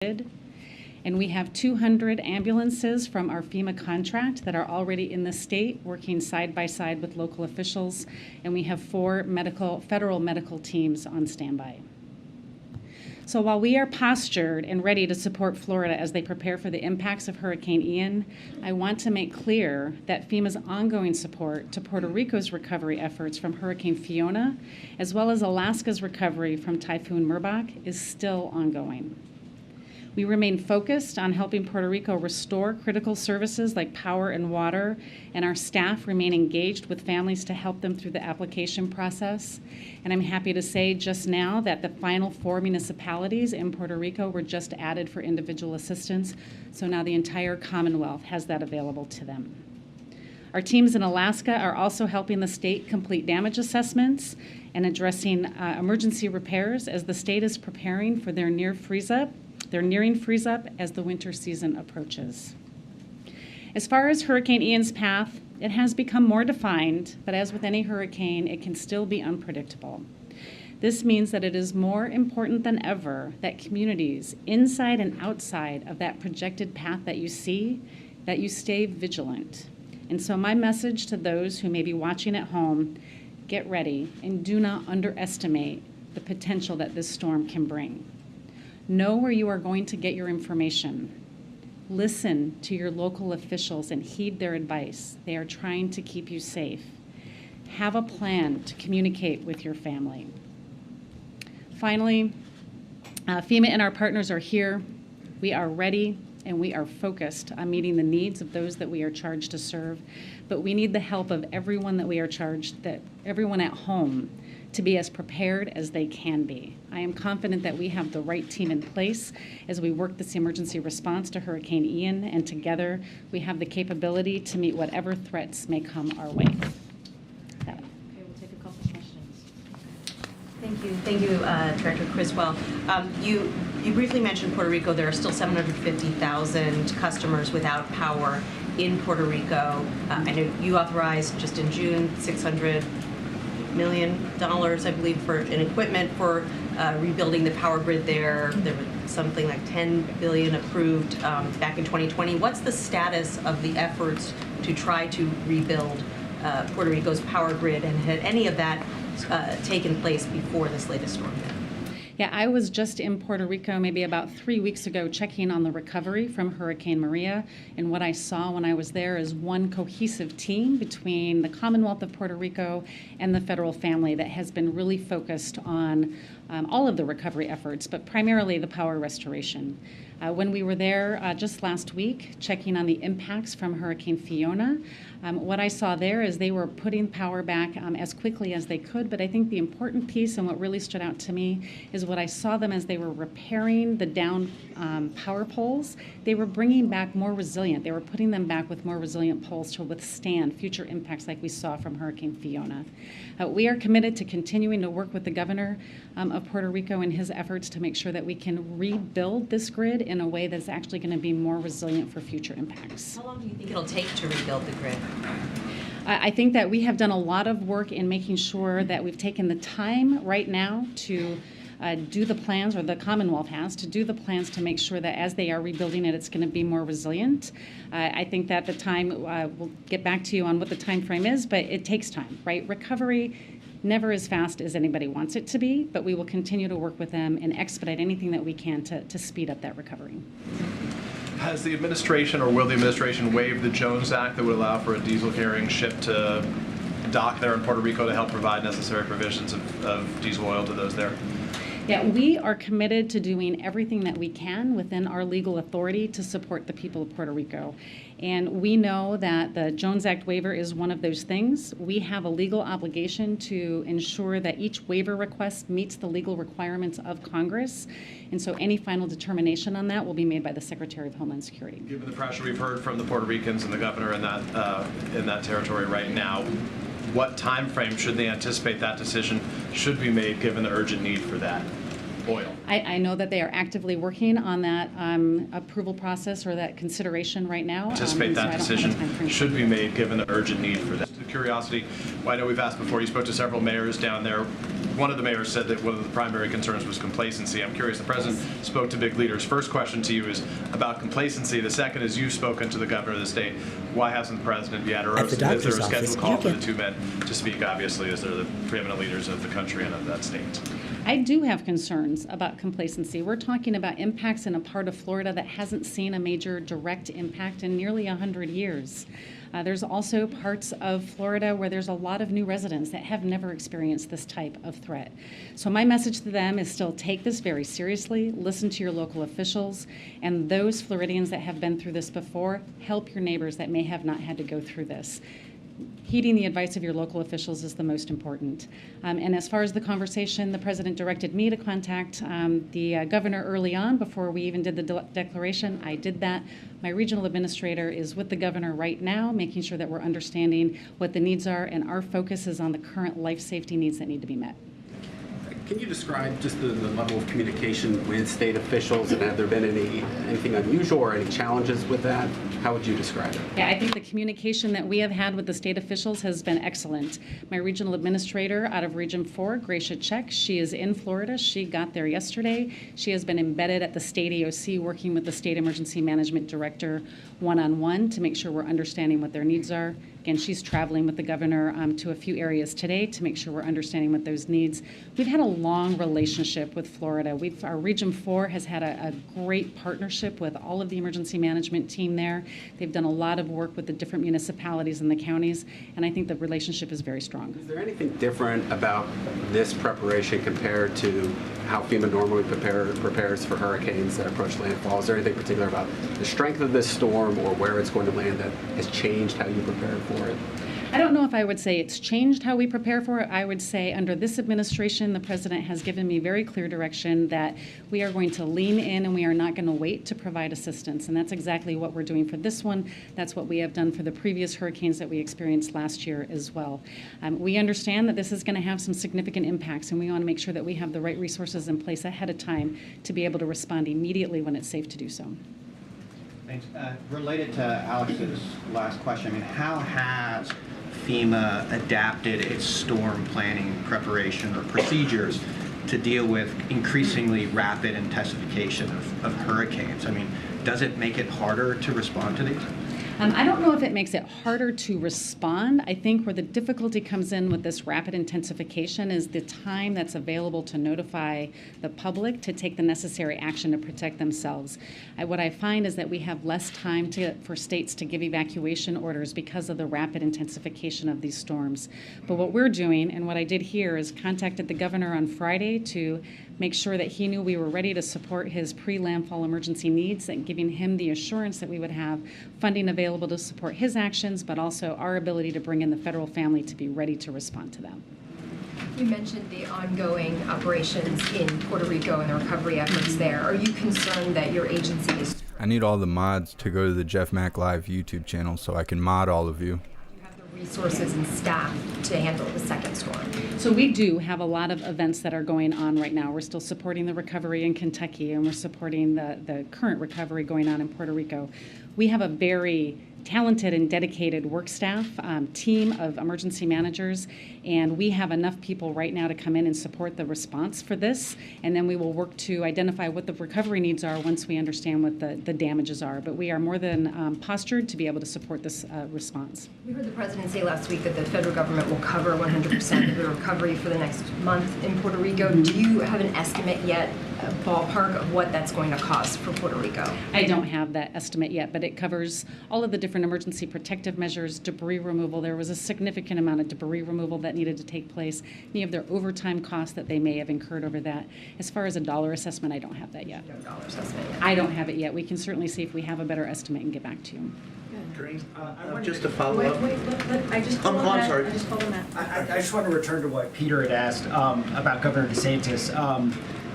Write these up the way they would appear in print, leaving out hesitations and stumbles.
And we have 200 ambulances from our FEMA contract that are already in the state working side by side with local officials, and we have 4 federal medical teams on standby. So while we are postured and ready to support Florida as they prepare for the impacts of Hurricane Ian, I want to make clear that FEMA's ongoing support to Puerto Rico's recovery efforts from Hurricane Fiona, as well as Alaska's recovery from Typhoon Merbok, is still ongoing. We remain focused on helping Puerto Rico restore critical services like power and water, and our staff remain engaged with families to help them through the application process. And I'm happy to say just now that the final 4 municipalities in Puerto Rico were just added for individual assistance, so now the entire Commonwealth has that available to them. Our teams in Alaska are also helping the state complete damage assessments and addressing emergency repairs as the state is preparing for their nearing freeze-up as the winter season approaches. As far as Hurricane Ian's path, it has become more defined, but as with any hurricane, it can still be unpredictable. This means that it is more important than ever that communities inside and outside of that projected path that you see, that you stay vigilant. And so my message to those who may be watching at home, get ready and do not underestimate the potential that this storm can bring. Know where you are going to get your information. Listen to your local officials and heed their advice. They are trying to keep you safe. Have a plan to communicate with your family. Finally, FEMA and our partners are here. We are ready and we are focused on meeting the needs of those that we are charged to serve, but we need the help of everyone that we are charged, that everyone at home, to be as prepared as they can be. I am confident that we have the right team in place as we work this emergency response to Hurricane Ian, and together we have the capability to meet whatever threats may come our way. Okay, we'll take a couple questions. Thank you, Director Criswell. You briefly mentioned Puerto Rico. There are still 750,000 customers without power in Puerto Rico. I know you authorized just in June $600 million, I believe, for an equipment for rebuilding the power grid there. There was something like $10 billion approved back in 2020. What's the status of the efforts to try to rebuild Puerto Rico's power grid, and had any of that taken place before this latest storm hit? Yeah, I was just in Puerto Rico maybe about 3 weeks ago checking on the recovery from Hurricane Maria, and what I saw when I was there is one cohesive team between the Commonwealth of Puerto Rico and the federal family that has been really focused on all of the recovery efforts, but primarily the power restoration. When we were there just last week checking on the impacts from Hurricane Fiona, what I saw there is they were putting power back as quickly as they could, but I think the important piece and what really stood out to me is what I saw them as they were repairing the down power poles. They were bringing back more resilient. They were putting them back with more resilient poles to withstand future impacts like we saw from Hurricane Fiona. We are committed to continuing to work with the governor of Puerto Rico in his efforts to make sure that we can rebuild this grid in a way that's actually going to be more resilient for future impacts. How long do you think it'll take to rebuild the grid? I think that we have done a lot of work in making sure that we've taken the time right now to do the plans, or the Commonwealth has, to do the plans to make sure that as they are rebuilding it, it's going to be more resilient. I think that the time, we'll get back to you on what the time frame is, but it takes time, right? Recovery never as fast as anybody wants it to be, but we will continue to work with them and expedite anything that we can to speed up that recovery. Has the administration, or will the administration, waive the Jones Act that would allow for a diesel-carrying ship to dock there in Puerto Rico to help provide necessary provisions of diesel oil to those there? Yeah, we are committed to doing everything that we can within our legal authority to support the people of Puerto Rico. And we know that the Jones Act waiver is one of those things. We have a legal obligation to ensure that each waiver request meets the legal requirements of Congress. And so any final determination on that will be made by the Secretary of Homeland Security. Given the pressure we've heard from the Puerto Ricans and the governor in that territory right now, what time frame should they anticipate that decision should be made, given the urgent need for that oil? I know that they are actively working on that approval process, or that consideration right now. Anticipate that decision should be made, given the urgent need for that. Curiosity, well, I know we've asked before, you spoke to several mayors down there. one of the mayors said that one of the primary concerns was complacency. I'm curious, the president spoke to big leaders. First question to you is about complacency. The second is you've spoken to the governor of the state. Why hasn't the president yet? Or is there a scheduled call for the two men to speak, obviously, as they're the preeminent leaders of the country and of that state? I do have concerns about complacency. We're talking about impacts in a part of Florida that hasn't seen a major direct impact in nearly 100 years. There's also parts of Florida where there's a lot of new residents that have never experienced this type of threat. So my message to them is still take this very seriously, listen to your local officials, and those Floridians that have been through this before, help your neighbors that may have not had to go through this. Heeding the advice of your local officials is the most important. And as far as the conversation, the president directed me to contact the governor early on before we even did the declaration. I did that. My regional administrator is with the governor right now, making sure that we're understanding what the needs are, and our focus is on the current life safety needs that need to be met. Can you describe just the level of communication with state officials, and have there been anything unusual or any challenges with that? How would you describe it? Yeah, I think the communication that we have had with the state officials has been excellent. My regional administrator out of Region 4, Gracia Check, she is in Florida. She got there yesterday. She has been embedded at the state AOC, working with the state emergency management director one-on-one to make sure we're understanding what their needs are. Again, she's traveling with the governor to a few areas today to make sure we're understanding what those needs. We've had a long relationship with Florida. Our Region 4 has had a great partnership with all of the emergency management team there. They've done a lot of work with the different municipalities and the counties, and I think the relationship is very strong. Is there anything different about this preparation compared to how FEMA normally prepares for hurricanes that approach landfall? Is there anything particular about the strength of this storm or where it's going to land that has changed how you prepare for it? I don't know if I would say it's changed how we prepare for it. I would say under this administration, the president has given me very clear direction that we are going to lean in and we are not going to wait to provide assistance. And that's exactly what we're doing for this one. That's what we have done for the previous hurricanes that we experienced last year as well. We understand that this is going to have some significant impacts, and we want to make sure that we have the right resources in place ahead of time to be able to respond immediately when it's safe to do so. Thanks. Related to Alex's last question, I mean, how has FEMA adapted its storm planning preparation or procedures to deal with increasingly rapid intensification of hurricanes? I mean, does it make it harder to respond to these? I don't know if it makes it harder to respond. I think where the difficulty comes in with this rapid intensification is the time that's available to notify the public to take the necessary action to protect themselves. What I find is that we have less time for states to give evacuation orders because of the rapid intensification of these storms. But what we're doing, and what I did here, is contacted the governor on Friday to make sure that he knew we were ready to support his pre-landfall emergency needs, and giving him the assurance that we would have funding available to support his actions, but also our ability to bring in the federal family to be ready to respond to them. You mentioned the ongoing operations in Puerto Rico and the recovery efforts there. Are you concerned that your agency is... I need all the mods to go to the JeffMAC Live YouTube channel so I can mod all of you. resources and staff to handle the second storm? So we do have a lot of events that are going on right now. We're still supporting the recovery in Kentucky, and we're supporting the current recovery going on in Puerto Rico. We have a very talented and dedicated work staff, team of emergency managers, and we have enough people right now to come in and support the response for this, and then we will work to identify what the recovery needs are once we understand what the damages are. But we are more than postured to be able to support this response. We heard the president say last week that the federal government will cover 100% of the recovery for the next month in Puerto Rico. Do you have an estimate yet, a ballpark of what that's going to cost for Puerto Rico? I don't have that estimate yet, but it covers all of the different emergency protective measures, debris removal. There was a significant amount of debris removal that needed to take place. Any of their overtime costs that they may have incurred over that. As far as a dollar assessment, I don't have that yet. No dollar assessment yet. I don't have it yet. We can certainly see if we have a better estimate and get back to you. Just to follow up. I just I'm sorry. I just followed that. I just want to return to what Peter had asked about Governor DeSantis.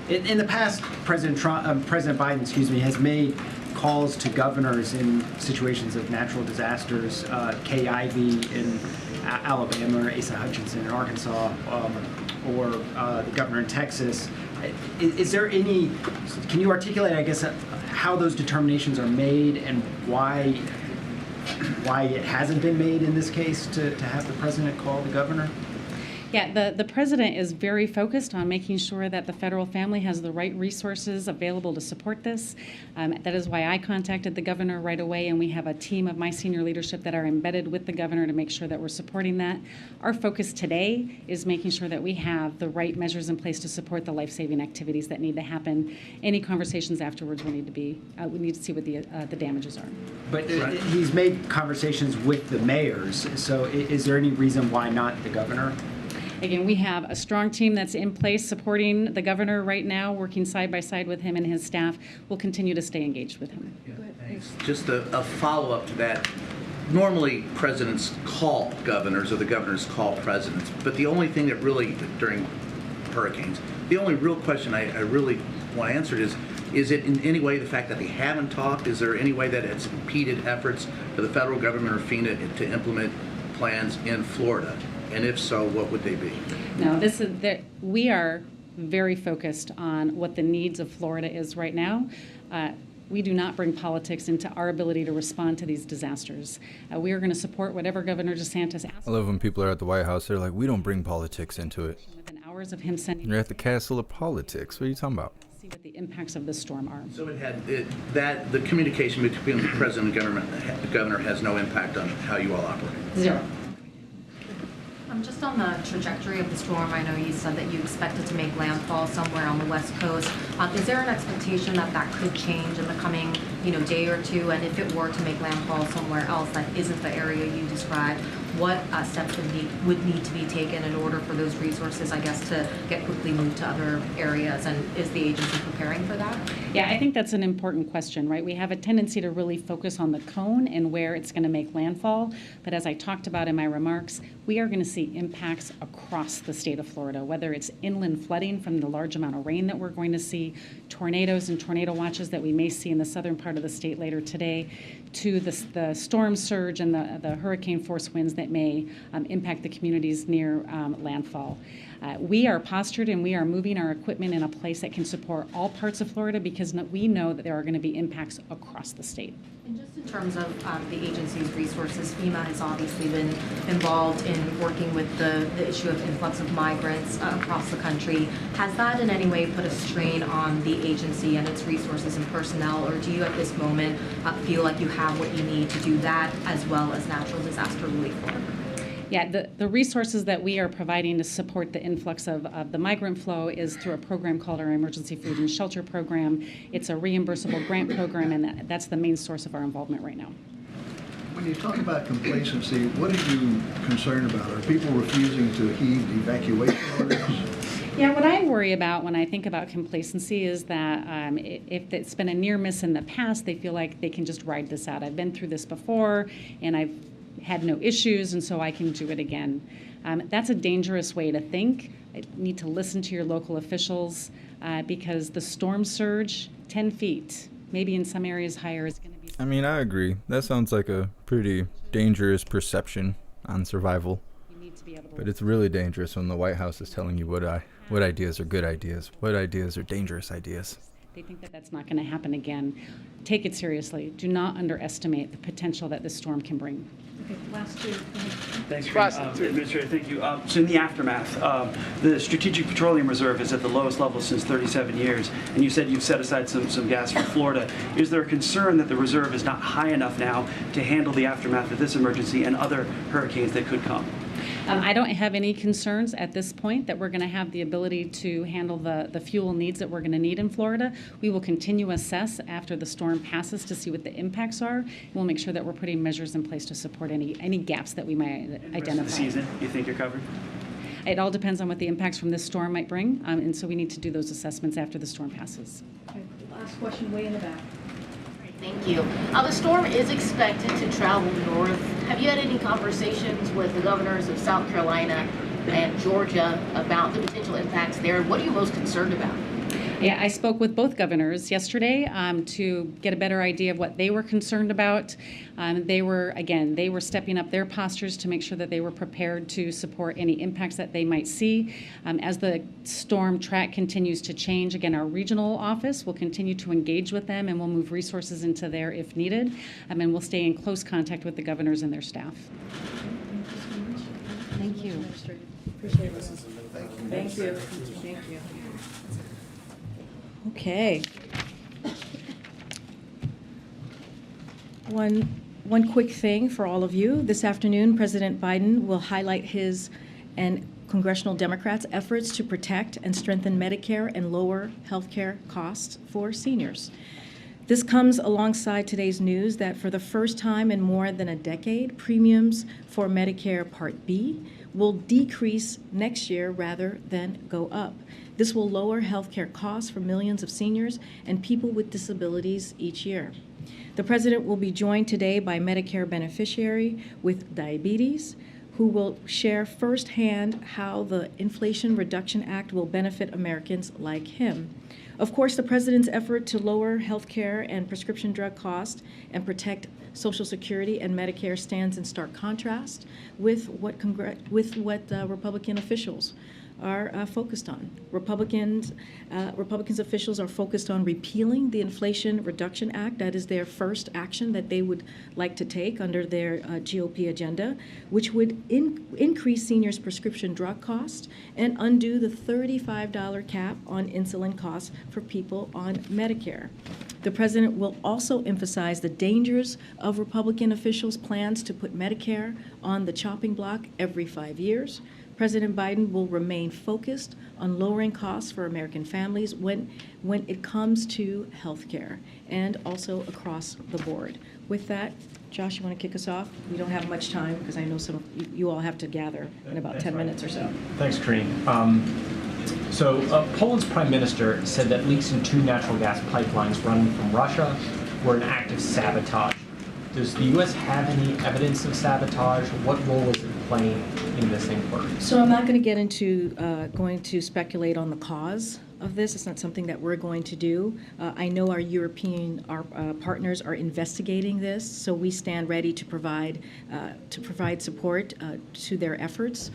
In the past, President Biden, has made calls to governors in situations of natural disasters. Kay Ivey in Alabama, or Asa Hutchinson in Arkansas, or the governor in Texas. Is there any? Can you articulate, I guess, how those determinations are made and why it hasn't been made in this case to have the president call the governor? Yeah, the president is very focused on making sure that the federal family has the right resources available to support this. That is why I contacted the governor right away, and we have a team of my senior leadership that are embedded with the governor to make sure that we're supporting that. Our focus today is making sure that we have the right measures in place to support the life-saving activities that need to happen. Any conversations afterwards will need to be, we need to see what the damages are. But he's made conversations with the mayors, so is there any reason why not the governor? Again, we have a strong team that's in place supporting the governor right now, working side by side with him and his staff. We'll continue to stay engaged with him. Thanks. Just a follow-up to that. Normally, presidents call governors or the governors call presidents, but the only thing that really, during hurricanes, the only real question I really want answered is it in any way the fact that they haven't talked? Is there any way that it's impeded efforts for the federal government or FEMA to implement plans in Florida? And if so, what would they be? No, we are very focused on what the needs of Florida is right now. We do not bring politics into our ability to respond to these disasters. We are going to support whatever Governor DeSantis asks. I love when people are at the White House, they're like, we don't bring politics into it. Within hours of him sending. You're at the castle of politics. What are you talking about? See what the impacts of this storm are. So the communication between the president and the governor has no impact on how you all operate? Zero. Just on the trajectory of the storm, I know you said that you expected to make landfall somewhere on the West Coast. Is there an expectation that that could change in the coming, day or two? And if it were to make landfall somewhere else that isn't the area you described, what steps would need to be taken in order for those resources, I guess, to get quickly moved to other areas? And is the agency preparing for that? Yeah, I think that's an important question, right? We have a tendency to really focus on the cone and where it's going to make landfall. But as I talked about in my remarks, we are going to see impacts across the state of Florida, whether it's inland flooding from the large amount of rain that we're going to see, tornadoes and tornado watches that we may see in the southern part of the state later today, to the storm surge and the hurricane force winds that may impact the communities near landfall. We are postured and we are moving our equipment in a place that can support all parts of Florida because we know that there are going to be impacts across the state. And just in terms of the agency's resources, FEMA has obviously been involved in working with the issue of influx of migrants across the country. Has that in any way put a strain on the agency and its resources and personnel, or do you at this moment feel like you have what you need to do that as well as natural disaster relief work? Yeah, the resources that we are providing to support the influx of the migrant flow is through a program called our Emergency Food and Shelter Program. It's a reimbursable grant program, and that's the main source of our involvement right now. When you talk about complacency, what are you concerned about? Are people refusing to heed evacuation orders? Yeah, what I worry about when I think about complacency is that if it's been a near miss in the past, they feel like they can just ride this out. I've been through this before, and I've had no issues, and so I can do it again. That's a dangerous way to think. You need to listen to your local officials because the storm surge, 10 feet, maybe in some areas higher, is going to be... I mean, I agree. That sounds like a pretty dangerous perception on survival. You need to be able to... But it's really dangerous when the White House is telling you what ideas are good ideas, what ideas are dangerous ideas. They think that that's not going to happen again. Take it seriously. Do not underestimate the potential that this storm can bring. Okay, last two. Thanks, Administrator. Thank you. So in the aftermath, the Strategic Petroleum Reserve is at the lowest level since 37 years, and you said you've set aside some gas for Florida. Is there a concern that the reserve is not high enough now to handle the aftermath of this emergency and other hurricanes that could come? I don't have any concerns at this point that we're going to have the ability to handle the fuel needs that we're going to need in Florida. We will continue to assess after the storm passes to see what the impacts are. We'll make sure that we're putting measures in place to support any gaps that we might identify. The rest of the season, you think you're covered? It all depends on what the impacts from this storm might bring, and so we need to do those assessments after the storm passes. Okay, last question, way in the back. Thank you. The storm is expected to travel north. Have you had any conversations with the governors of South Carolina and Georgia about the potential impacts there? What are you most concerned about? Yeah, I spoke with both governors yesterday to get a better idea of what they were concerned about. They were stepping up their postures to make sure that they were prepared to support any impacts that they might see. As the storm track continues to change, again, our regional office will continue to engage with them, and we'll move resources into there if needed. And we'll stay in close contact with the governors and their staff. Thank you so much. Thank you. Appreciate it. Thank you. Thank you. Okay. One quick thing for all of you. This afternoon, President Biden will highlight his and congressional Democrats' efforts to protect and strengthen Medicare and lower health care costs for seniors. This comes alongside today's news that for the first time in more than a decade, premiums for Medicare Part B will decrease next year rather than go up. This will lower health care costs for millions of seniors and people with disabilities each year. The President will be joined today by Medicare beneficiary with diabetes, who will share firsthand how the Inflation Reduction Act will benefit Americans like him. Of course, the President's effort to lower health care and prescription drug costs and protect Social Security and Medicare stands in stark contrast with what Republican officials are focused on. Republicans officials are focused on repealing the Inflation Reduction Act. That is their first action that they would like to take under their GOP agenda, which would increase seniors' prescription drug costs and undo the $35 cap on insulin costs for people on Medicare. The President will also emphasize the dangers of Republican officials' plans to put Medicare on the chopping block every 5 years. President Biden will remain focused on lowering costs for American families when it comes to health care and also across the board. With that, Josh, you want to kick us off? We don't have much time because I know some of you all have to gather in about 10 minutes or so. Thanks, Karine. Poland's prime minister said that leaks in 2 natural gas pipelines running from Russia were an act of sabotage. Does the U.S. have any evidence of sabotage? What role is it playing in this inquiry? So I'm not going to get into going to speculate on the cause of this. It's not something that we're going to do. I know our European partners are investigating this, so we stand ready to provide support to their efforts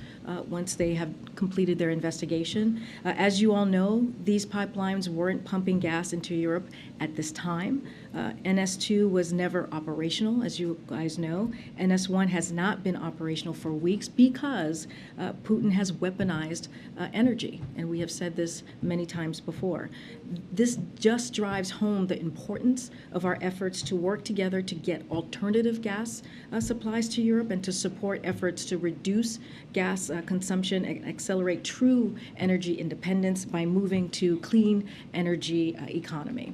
once they have completed their investigation. As you all know, these pipelines weren't pumping gas into Europe at this time. NS2 was never operational, as you guys know. NS1 has not been operational for weeks because Putin has weaponized energy, and we have said this many times before. This just drives home the importance of our efforts to work together to get alternative gas supplies to Europe and to support efforts to reduce gas consumption and accelerate true energy independence by moving to clean energy economy.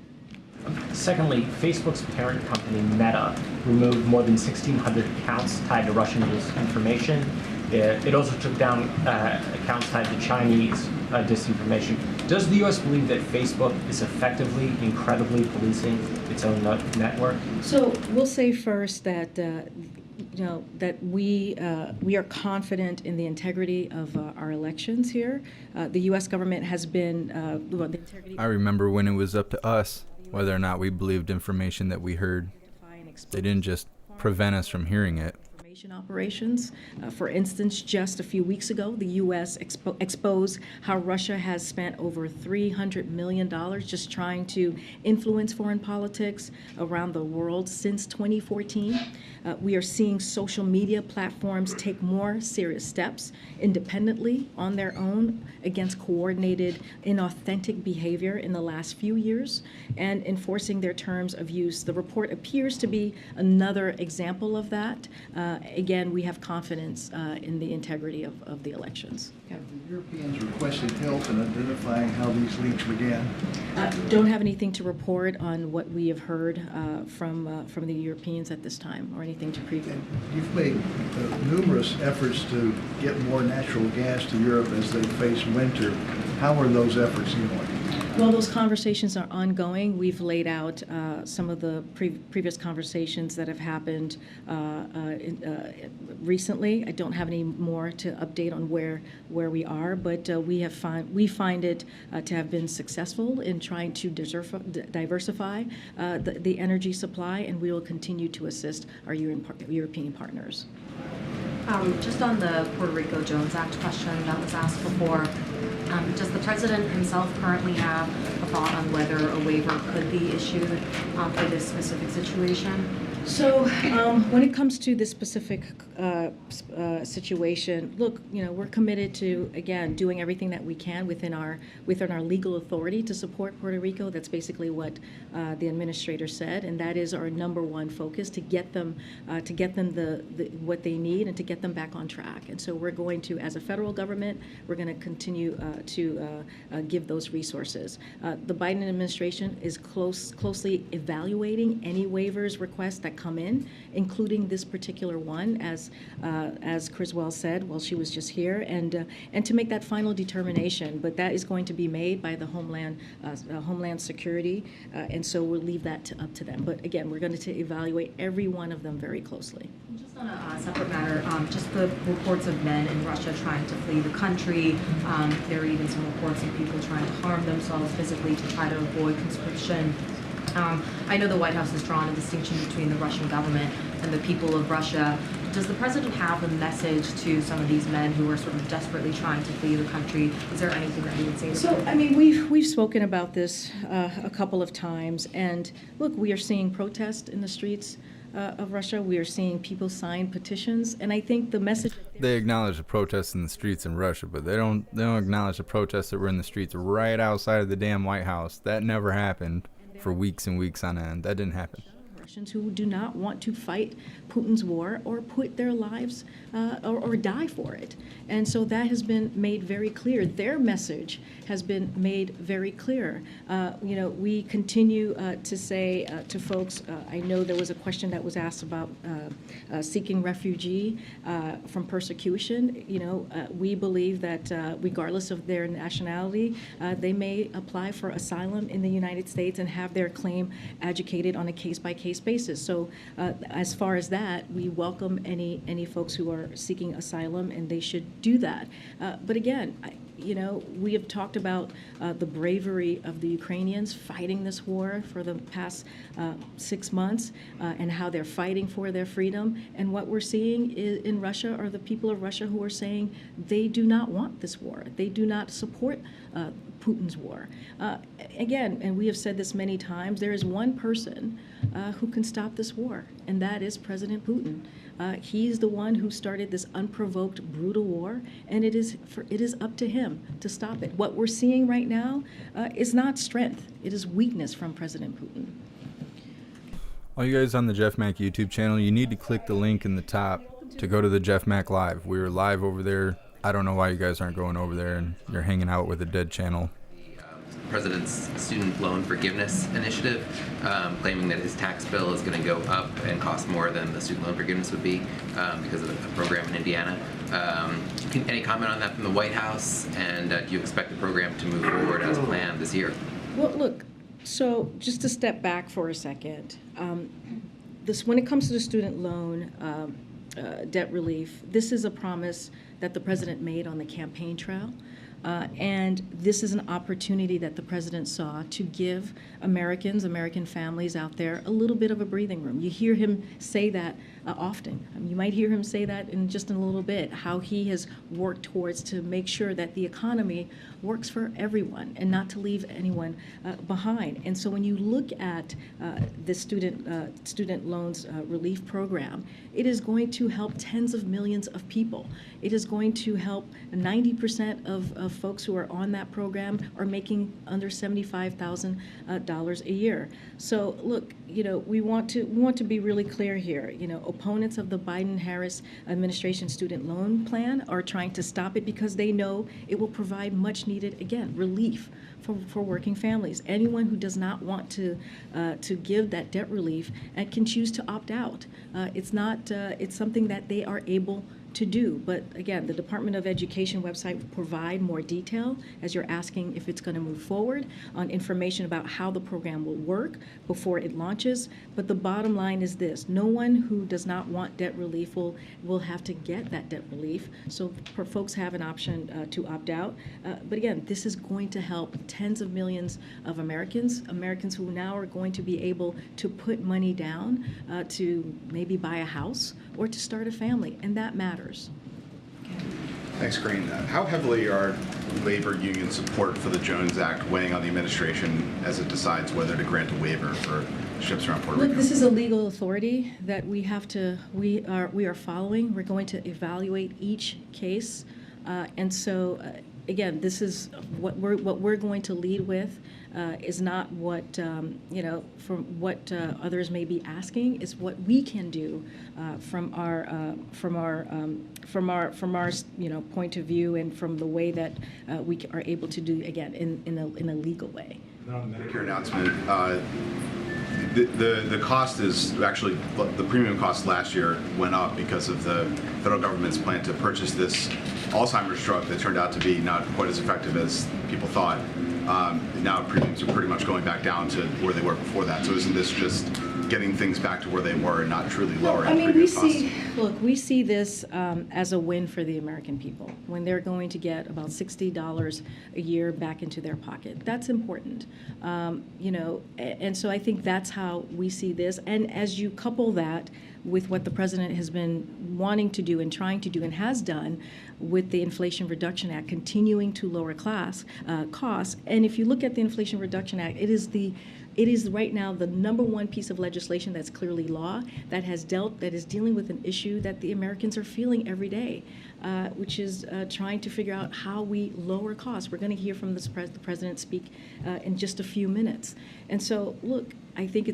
Secondly, Facebook's parent company, Meta, removed more than 1,600 accounts tied to Russian disinformation. It also took down accounts tied to Chinese disinformation. Does the U.S. believe that Facebook is effectively, incredibly policing its own network? So we'll say first that that we are confident in the integrity of our elections here. The U.S. government has been the integrity. I remember when it was up to us whether or not we believed information that we heard. They didn't just prevent us from hearing it. Operations. For instance, just a few weeks ago, the U.S. exposed how Russia has spent over $300 million just trying to influence foreign politics around the world since 2014. We are seeing social media platforms take more serious steps independently on their own against coordinated, inauthentic behavior in the last few years and enforcing their terms of use. The report appears to be another example of that. Again, we have confidence in the integrity of the elections. Have the Europeans requested help in identifying how these leaks began? Don't have anything to report on what we have heard from the Europeans at this time, or anything to preview. You've made numerous efforts to get more natural gas to Europe as they face winter. How are those efforts going? Well, those conversations are ongoing. We've laid out some of the previous conversations that have happened recently. I don't have any more to update on where we are, but we find it to have been successful in trying to diversify the energy supply, and we will continue to assist our European partners. Just on the Puerto Rico Jones Act question that was asked before, does the president himself currently have a thought on whether a waiver could be issued for this specific situation? So when it comes to this specific situation, look, we're committed to, again, doing everything that we can within our legal authority to support Puerto Rico. That's basically what the administrator said, and that is our number one focus, to get them the what they need and to get them back on track. And so we're going to, as a federal government, we're going to continue to give those resources. The Biden administration is closely evaluating any waivers requests that come in, including this particular one, as Criswell said while she was just here, and to make that final determination. But that is going to be made by the Homeland Security, and so we'll leave that up to them. But again, we're going to evaluate every one of them very closely. Just on a separate matter, just the reports of men in Russia trying to flee the country. There are even some reports of people trying to harm themselves physically to try to avoid conscription. I know the White House has drawn a distinction between the Russian government and the people of Russia. Does the president have a message to some of these men who are sort of desperately trying to flee the country? Is there anything that you would say to them? So, I mean, we've spoken about this a couple of times, and look, we are seeing protests in the streets of Russia. We are seeing people sign petitions, and I think the message... They acknowledge the protests in the streets in Russia, but they don't acknowledge the protests that were in the streets right outside of the damn White House. That never happened for weeks and weeks on end. That didn't happen. Russians who do not want to fight Putin's war or put their lives or die for it. And so that has been made very clear. Their message has been made very clear. We continue to say to folks, I know there was a question that was asked about seeking refugee from persecution. We believe that regardless of their nationality, they may apply for asylum in the United States and have their claim adjudicated on a case-by-case basis. So as far as that, we welcome any folks who are seeking asylum, and they should do that. But again, we have talked about the bravery of the Ukrainians fighting this war for the past 6 months and how they're fighting for their freedom. And what we're seeing in Russia are the people of Russia who are saying they do not want this war. They do not support Putin's war. Again, and we have said this many times, there is one person who can stop this war, and that is President Putin. He's the one who started this unprovoked, brutal war, and it is up to him to stop it. What we're seeing right now is not strength; it is weakness from President Putin. All you guys on the JeffMAC YouTube channel, you need to click the link in the top to go to the JeffMAC Live. We were live over there. I don't know why you guys aren't going over there and you're hanging out with a dead channel. President's student loan forgiveness initiative, claiming that his tax bill is going to go up and cost more than the student loan forgiveness would be because of a program in Indiana. Any comment on that from the White House? And do you expect the program to move forward as planned this year? Well, look, so just to step back for a second, when it comes to the student loan debt relief, this is a promise that the president made on the campaign trail. And this is an opportunity that the president saw to give American families out there a little bit of a breathing room. You hear him say that often. You might hear him say that in just a little bit, how he has worked towards to make sure that the economy works for everyone and not to leave anyone behind. And so when you look at the student loans relief program, it is going to help tens of millions of people. It is going to help 90% of folks who are on that program are making under $75,000 a year. So look, we want to be really clear here. Opponents of the Biden-Harris administration student loan plan are trying to stop it because they know it will provide much needed, again, relief for working families. Anyone who does not want to give that debt relief can choose to opt out. It's something that they are able to do. But again, the Department of Education website will provide more detail, as you're asking if it's going to move forward, on information about how the program will work before it launches. But the bottom line is this: no one who does not want debt relief will have to get that debt relief. So folks have an option to opt out. But again, this is going to help tens of millions of Americans who now are going to be able to put money down to maybe buy a house or to start a family, and that matters. Thanks, Green. How heavily are labor union support for the Jones Act weighing on the administration as it decides whether to grant a waiver for ships around Puerto Look, Rico? this is a legal authority that we are following. We're going to evaluate each case. And so, again, this is what we're going to lead with is not what, from what others may be asking, is what we can do from our point of view and from the way that we are able to do, again, in a legal way. On the Medicare announcement, the cost is actually, the premium cost last year went up because of the federal government's plan to purchase this Alzheimer's drug that turned out to be not quite as effective as people thought. Now premiums are pretty much going back down to where they were before that. So isn't this just getting things back to where they were and not truly lowering premium costs? We see this as a win for the American people when they're going to get about $60 a year back into their pocket. That's important, and so I think that's how we see this. And as you couple that with what the president has been wanting to do and trying to do and has done with the Inflation Reduction Act, continuing to lower costs. And if you look at the Inflation Reduction Act, it is right now the number one piece of legislation that's clearly law that is dealing with an issue that the Americans are feeling every day, which is trying to figure out how we lower costs. We're going to hear from the president speak in just a few minutes. And so, look, we think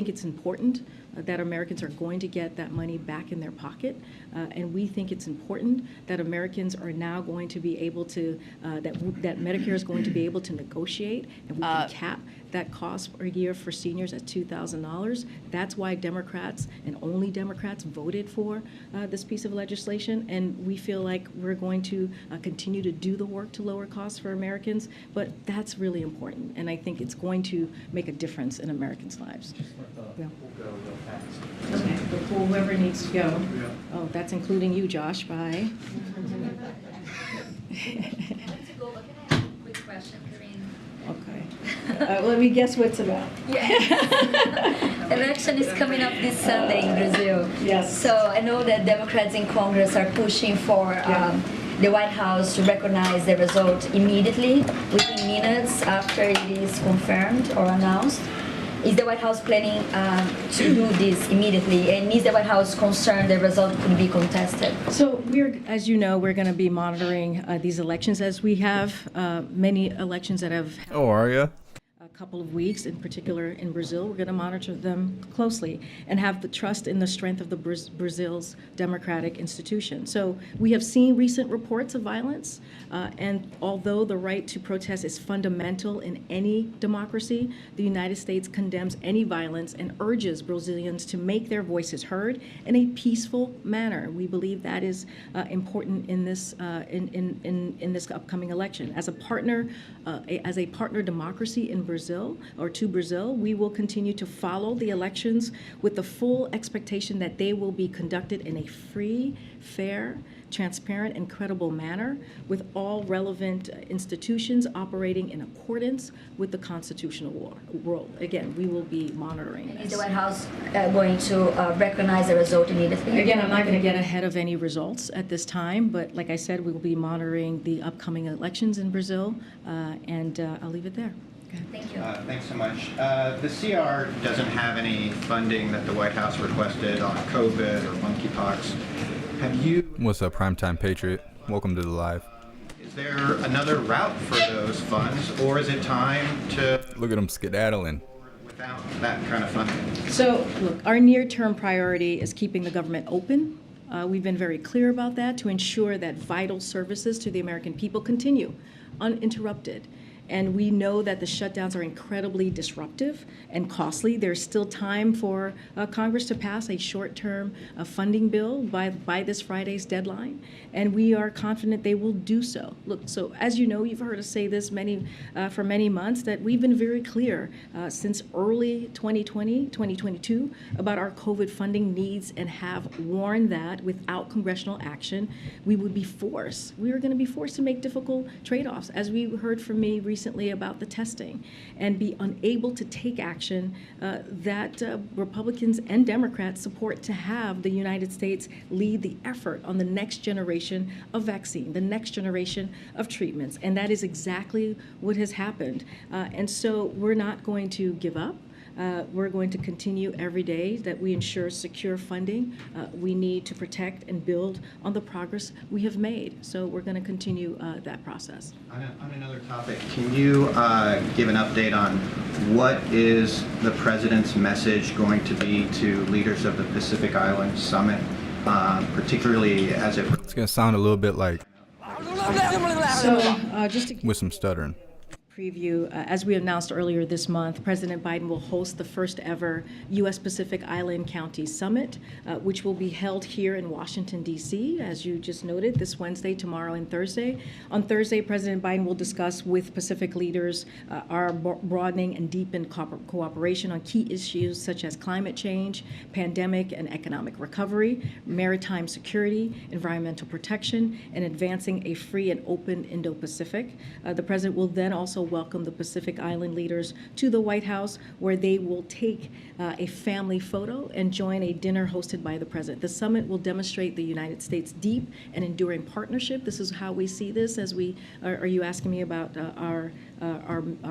it's important that Americans are going to get that money back in their pocket, and we think it's important that Americans are now going to be able to, that Medicare is going to be able to negotiate, and we can cap that cost per year for seniors at $2,000. That's why Democrats and only Democrats voted for this piece of legislation, and we feel like we're going to continue to do the work to lower costs for Americans, but that's really important, and I think it's going to make a difference in Americans' lives. We'll go real fast. Okay, before whoever needs to go. Oh, that's including you, Josh. Bye. Quick question, Corinne. Okay. Let me guess what's about. Election is coming up this Sunday in Brazil. Yes. So I know that Democrats in Congress are pushing for the White House to recognize the result immediately, within minutes after it is confirmed or announced. Is the White House planning to do this immediately? And is the White House concerned the result could be contested? So as you know, we're going to be monitoring these elections as we have many elections that have happened. Oh, are you? A couple of weeks, in particular in Brazil. We're going to monitor them closely and have the trust in the strength of the Brazil's democratic institution. So we have seen recent reports of violence, and although the right to protest is fundamental in any democracy, the United States condemns any violence and urges Brazilians to make their voices heard in a peaceful manner. We believe that is important in this in this upcoming election. As a partner democracy in Brazil, we will continue to follow the elections with the full expectation that they will be conducted in a free, fair, transparent, and credible manner, with all relevant institutions operating in accordance with the constitutional rule. Again, we will be monitoring this. Is the White House going to recognize the result immediately? Again, I'm not going to get ahead of any results at this time, but like I said, we will be monitoring the upcoming elections in Brazil, and I'll leave it there. Okay. Thank you. Thanks so much. The CR doesn't have any funding that the White House requested on COVID or monkeypox. Have you? What's up, Primetime Patriot? Welcome to the live. Is there another route for those funds, or is it time to Look at them skedaddling. without that kind of funding? So, look, our near-term priority is keeping the government open. We've been very clear about that to ensure that vital services to the American people continue uninterrupted. And we know that the shutdowns are incredibly disruptive and costly. There's still time for Congress to pass a short-term funding bill by this Friday's deadline, and we are confident they will do so. Look, so as you know, you've heard us say this for many months, that we've been very clear since early 2022 about our COVID funding needs, and have warned that without congressional action, we were going to be forced to make difficult trade-offs, as we heard from me recently about the testing, and be unable to take action that Republicans and Democrats support to have the United States lead the effort on the next generation of vaccine, the next generation of treatments. And that is exactly what has happened. And so we're not going to give up. We're going to continue every day that we ensure secure funding. We need to protect and build on the progress we have made. So we're going to continue that process. On another topic, can you give an update on what is the president's message going to be to leaders of the Pacific Island Summit, particularly as it... It's going to sound a little bit like... So just to with some stuttering. preview, as we announced earlier this month, President Biden will host the first ever U.S. Pacific Island County Summit, which will be held here in Washington, D.C., as you just noted, this Wednesday, tomorrow, and Thursday. On Thursday, President Biden will discuss with Pacific leaders our broadening and deepened cooperation on key issues such as climate change, pandemic and economic recovery, maritime security, environmental protection, and advancing a free and open Indo-Pacific. The President will then also welcome the Pacific Island leaders to the White House, where they will take a family photo and join a dinner hosted by the President. The summit will demonstrate the United States' deep and enduring partnership. This is how we see this as we, are you asking me about our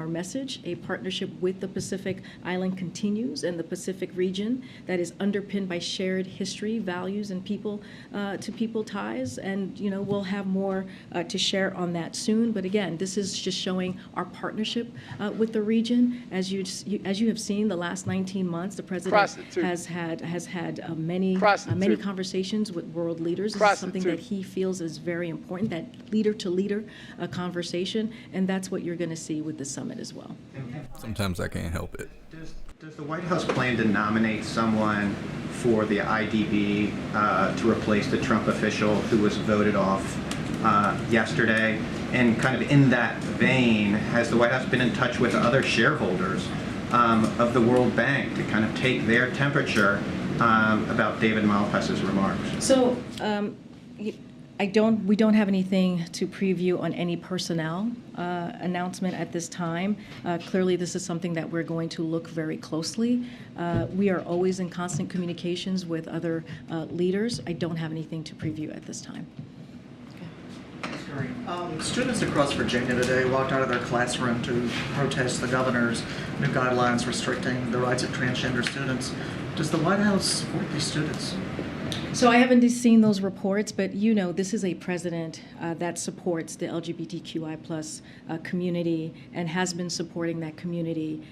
message? A partnership with the Pacific Island continues, and the Pacific region that is underpinned by shared history, values, and people-to-people ties. And, you know, we'll have more to share on that soon. But again, this is just showing our partnership with the region. As you have seen, the last 19 months, the President has had many conversations with world leaders. This is something that he feels is very important, that leader-to-leader conversation, and that's what you're going to see with the summit as well. Sometimes I can't help it. Does the White House plan to nominate someone for the IDB to replace the Trump official who was voted off yesterday? And kind of in that vein, has the White House been in touch with other shareholders of the World Bank to kind of take their temperature about David Malpass's remarks? So we don't have anything to preview on any personnel announcement at this time. Clearly, this is something that we're going to look very closely. We are always in constant communications with other leaders. I don't have anything to preview at this time. Students across Virginia today walked out of their classroom to protest the governor's new guidelines restricting the rights of transgender students. Does the White House support these students? So I haven't seen those reports, but you know, this is a president that supports the LGBTQI+ community and has been supporting that community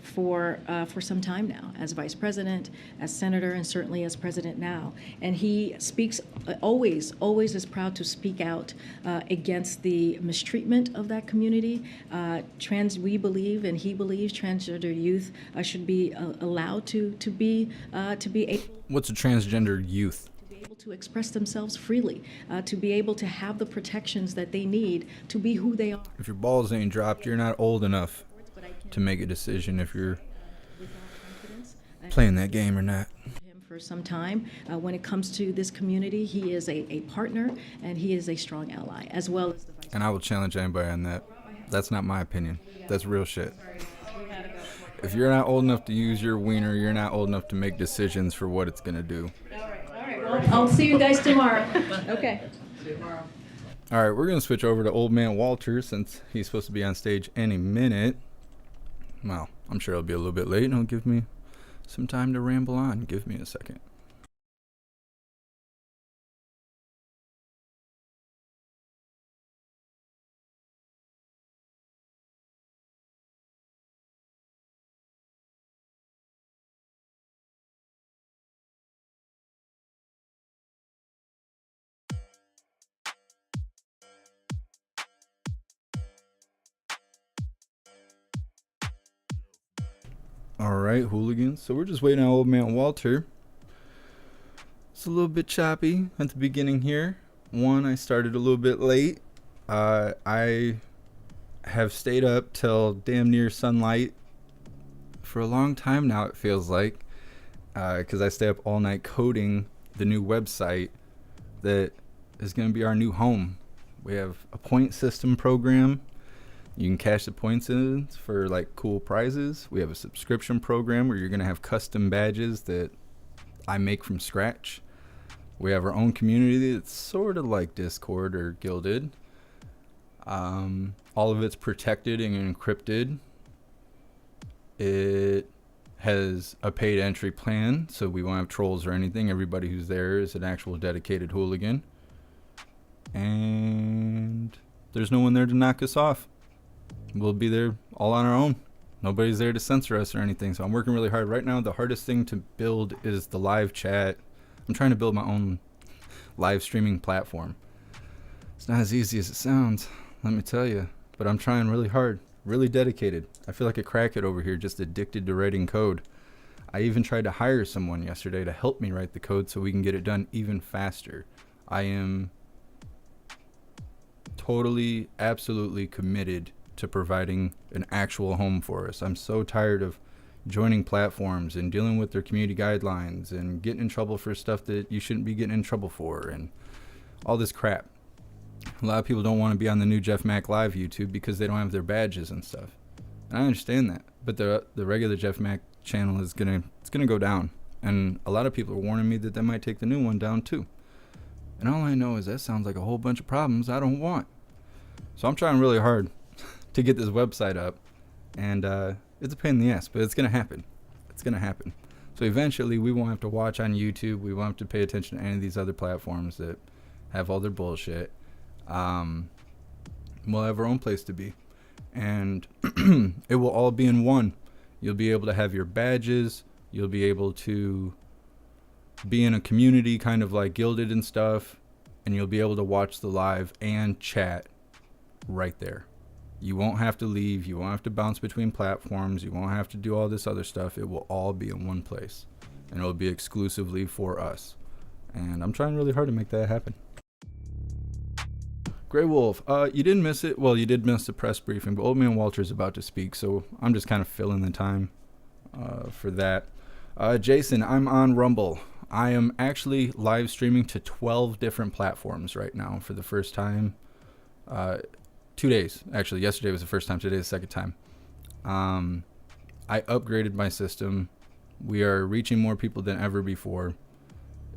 for some time now, as vice president, as senator, and certainly as president now. And he speaks always is proud to speak out against the mistreatment of that community. We believe, and he believes, transgender youth should be allowed to be able. What's a transgender youth? To be able to express themselves freely, to be able to have the protections that they need to be who they are. If your balls ain't dropped, you're not old enough to make a decision if you're playing that game or not. For some time, when it comes to this community, he is a partner and he is a strong ally, as well as the vice. And I will challenge anybody on that. That's not my opinion. That's real shit. If you're not old enough to use your wiener, you're not old enough to make decisions for what it's gonna do. All right. Well, I'll see you guys tomorrow. Okay. See you tomorrow. All right, we're gonna switch over to Old Man Walter since he's supposed to be on stage any minute. Well, I'm sure he'll be a little bit late and he'll give me some time to ramble on. Give me a second. All right, hooligans. So we're just waiting on Old Man Walter. It's a little bit choppy at the beginning here. One, I started a little bit late. I have stayed up till damn near sunlight for a long time now, it feels like, because I stay up all night coding the new website that is going to be our new home. We have a point system program. You can cash the points in for like cool prizes. We have a subscription program where you're going to have custom badges that I make from scratch. We have our own community that's sort of like Discord or Guilded. All of it's protected and encrypted. It has a paid entry plan, so we won't have trolls or anything. Everybody who's there is an actual dedicated hooligan. And there's no one there to knock us off. We'll be there all on our own. Nobody's there to censor us or anything, so I'm working really hard. Right now, the hardest thing to build is the live chat. I'm trying to build my own live streaming platform. It's not as easy as it sounds, let me tell you, but I'm trying really hard, really dedicated. I feel like a crackhead over here, just addicted to writing code. I even tried to hire someone yesterday to help me write the code so we can get it done even faster. I am totally, absolutely committed to providing an actual home for us. I'm so tired of joining platforms and dealing with their community guidelines and getting in trouble for stuff that you shouldn't be getting in trouble for and all this crap. A lot of people don't want to be on the new JeffMAC Live YouTube because they don't have their badges and stuff. And I understand that, but the regular JeffMAC channel is gonna go down, and a lot of people are warning me that they might take the new one down too. And all I know is that sounds like a whole bunch of problems I don't want. So I'm trying really hard to get this website up, and it's a pain in the ass, but it's gonna happen. It's gonna happen. So eventually we won't have to watch on YouTube. We won't have to pay attention to any of these other platforms that have all their bullshit. We'll have our own place to be, and it will all be in one. You'll be able to have your badges. You'll be able to be in a community kind of like Gilded and stuff, and you'll be able to watch the live and chat right there. You won't have to leave. You won't have to bounce between platforms. You won't have to do all this other stuff. It will all be in one place, and it will be exclusively for us. And I'm trying really hard to make that happen. Grey Wolf, you didn't miss it. Well, you did miss the press briefing, but Old Man Walter's about to speak, so I'm just kind of filling the time for that. Jason, I'm on Rumble. I am actually live streaming to 12 different platforms right now for the first time. 2 days, actually. Yesterday was the first time, today is the second time. I upgraded my system. We are reaching more people than ever before.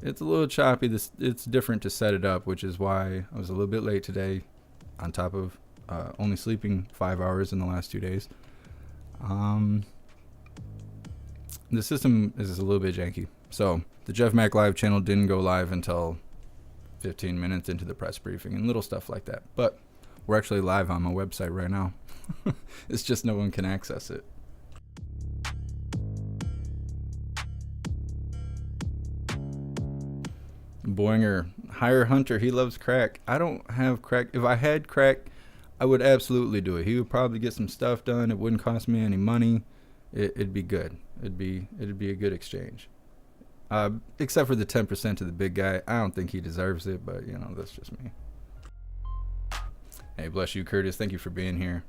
It's a little choppy. It's different to set it up, which is why I was a little bit late today, on top of only sleeping 5 hours in the last 2 days. The system is a little bit janky. So the JeffMAC Live channel didn't go live until 15 minutes into the press briefing and little stuff like that. But we're actually live on my website right now. It's just no one can access it. Boinger, hire Hunter, he loves crack. I don't have crack. If I had crack, I would absolutely do it. He would probably get some stuff done. It wouldn't cost me any money. It'd be good. It'd be a good exchange. Except for the 10% to the big guy. I don't think he deserves it, but you know, that's just me. Hey, bless you, Curtis. Thank you for being here.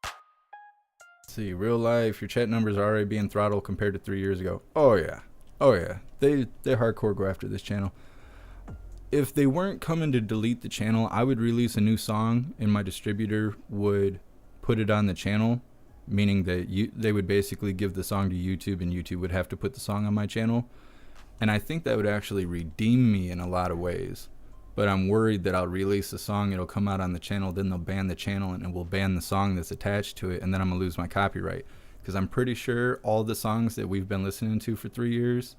Let's see, real life, your chat numbers are already being throttled compared to 3 years ago. Oh yeah. Oh yeah, they hardcore go after this channel. If they weren't coming to delete the channel, I would release a new song and my distributor would put it on the channel, meaning that they would basically give the song to YouTube and YouTube would have to put the song on my channel. And I think that would actually redeem me in a lot of ways. But I'm worried that I'll release a song, it'll come out on the channel, then they'll ban the channel and it will ban the song that's attached to it, and then I'm gonna lose my copyright. Because I'm pretty sure all the songs that we've been listening to for 3 years,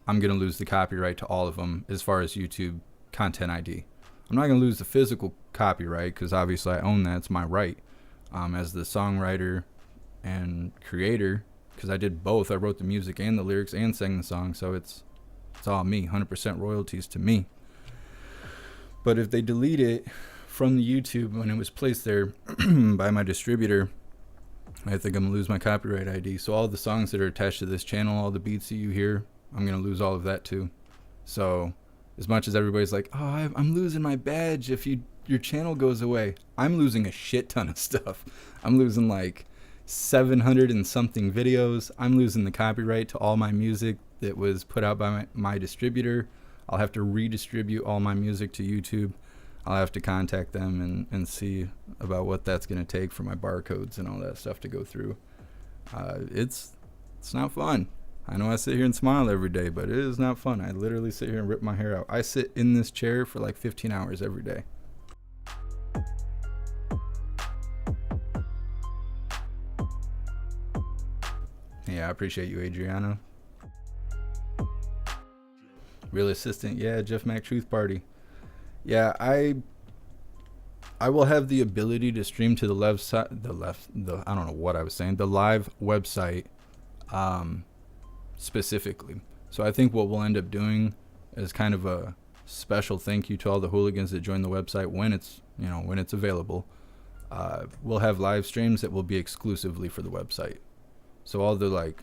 I'm going to lose the copyright to all of them as far as YouTube Content ID. I'm not going to lose the physical copyright because obviously I own that. It's my right as the songwriter and creator, because I did both. I wrote the music and the lyrics and sang the song, so it's all me, 100% royalties to me. But if they delete it from the YouTube when it was placed there by my distributor, I think I'm gonna lose my copyright ID. So all the songs that are attached to this channel, all the beats that you hear, I'm gonna lose all of that too. So as much as everybody's like, oh, I'm losing my badge if your channel goes away, I'm losing a shit ton of stuff. I'm losing like 700 and something videos. I'm losing the copyright to all my music that was put out by my distributor. I'll have to redistribute all my music to YouTube. I'll have to contact them and see about what that's going to take for my barcodes and all that stuff to go through. It's not fun. I know I sit here and smile every day, but it is not fun. I literally sit here and rip my hair out. I sit in this chair for like 15 hours every day. Yeah, I appreciate you, Adriana. Real assistant, yeah, JeffMAC Truth Party. Yeah, I will have the ability to stream to the I don't know what I was saying, the live website specifically. So I think what we'll end up doing is kind of a special thank you to all the hooligans that join the website when it's available. We'll have live streams that will be exclusively for the website. So all the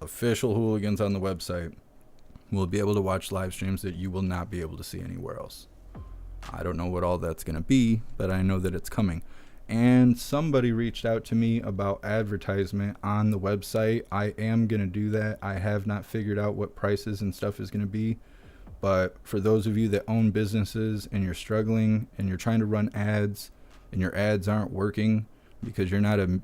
official hooligans on the website will be able to watch live streams that you will not be able to see anywhere else. I don't know what all that's going to be, but I know that it's coming. And somebody reached out to me about advertisement on the website. I am going to do that. I have not figured out what prices and stuff is going to be. But for those of you that own businesses and you're struggling and you're trying to run ads and your ads aren't working because you're not a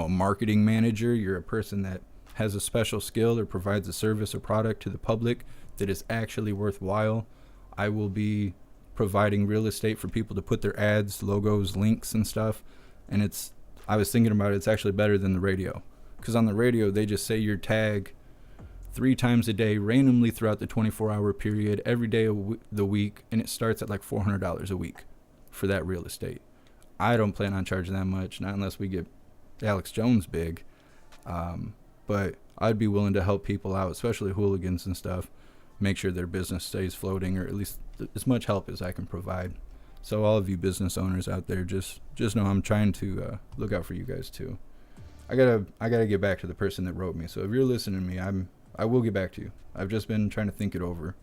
marketing manager, you're a person that has a special skill or provides a service or product to the public that is actually worthwhile, I will be providing real estate for people to put their ads, logos, links and stuff. And I was thinking about it, it's actually better than the radio. Because on the radio, they just say your tag 3 times a day, randomly throughout the 24-hour period, every day of the week, and it starts at like $400 a week for that real estate. I don't plan on charging that much, not unless we get Alex Jones big. But I'd be willing to help people out, especially hooligans and stuff, make sure their business stays floating, or at least as much help as I can provide. So all of you business owners out there, just know I'm trying to look out for you guys too. I gotta get back to the person that wrote me. So if you're listening to me, I will get back to you. I've just been trying to think it over.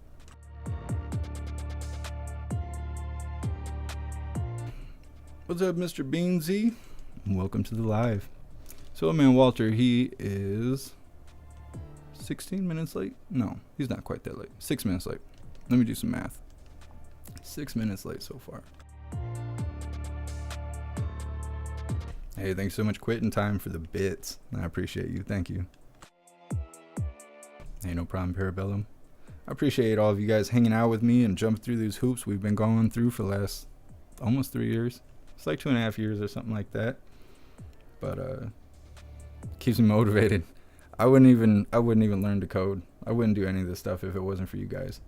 What's up, Mr. Beansy? Welcome to the live. So, man, Walter, he is 16 minutes late? No, he's not quite that late. 6 minutes late. Let me do some math. 6 minutes late so far. Hey, thanks so much, Quitting Time, for the bits. I appreciate you. Thank you. Hey, no problem, Parabellum. I appreciate all of you guys hanging out with me and jumping through these hoops we've been going through for the last almost 3 years. It's like 2.5 years or something like that. But keeps me motivated. I wouldn't even learn to code. I wouldn't do any of this stuff if it wasn't for you guys.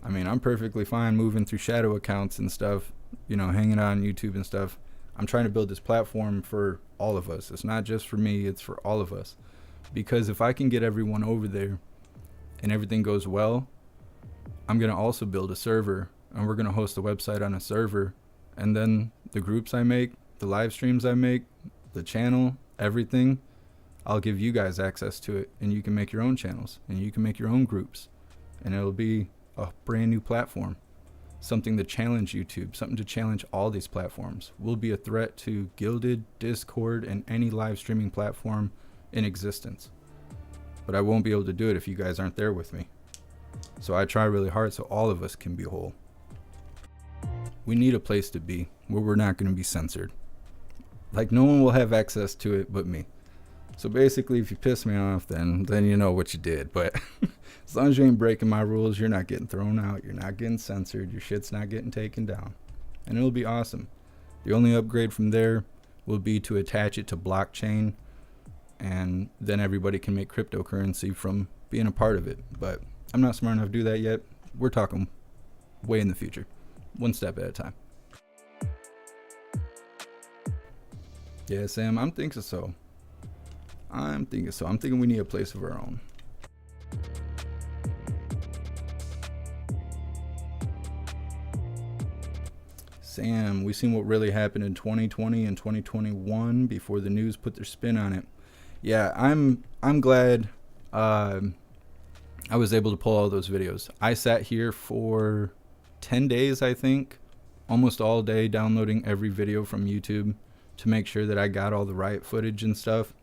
I mean, I'm perfectly fine moving through shadow accounts and stuff, hanging out on YouTube and stuff. I'm trying to build this platform for all of us. It's not just for me, it's for all of us. Because if I can get everyone over there and everything goes well, I'm going to also build a server, and we're going to host a website on a server. And then the groups I make, the live streams I make, the channel, everything, I'll give you guys access to it, and you can make your own channels and you can make your own groups, and it'll be a brand new platform, something to challenge YouTube, something to challenge all these platforms. We'll be a threat to Gilded, Discord, and any live streaming platform in existence. But I won't be able to do it if you guys aren't there with me. So I try really hard so all of us can be whole. We need a place to be where we're not going to be censored. Like, no one will have access to it but me. So basically, if you piss me off, then you know what you did. But as long as you ain't breaking my rules, you're not getting thrown out. You're not getting censored. Your shit's not getting taken down. And it'll be awesome. The only upgrade from there will be to attach it to blockchain. And then everybody can make cryptocurrency from being a part of it. But I'm not smart enough to do that yet. We're talking way in the future. One step at a time. Yeah, Sam, I'm thinking so. I'm thinking we need a place of our own. Sam, we seen what really happened in 2020 and 2021 before the news put their spin on it. Yeah, I'm glad I was able to pull all those videos. I sat here for 10 days, I think, almost all day, downloading every video from YouTube to make sure that I got all the riot footage and stuff.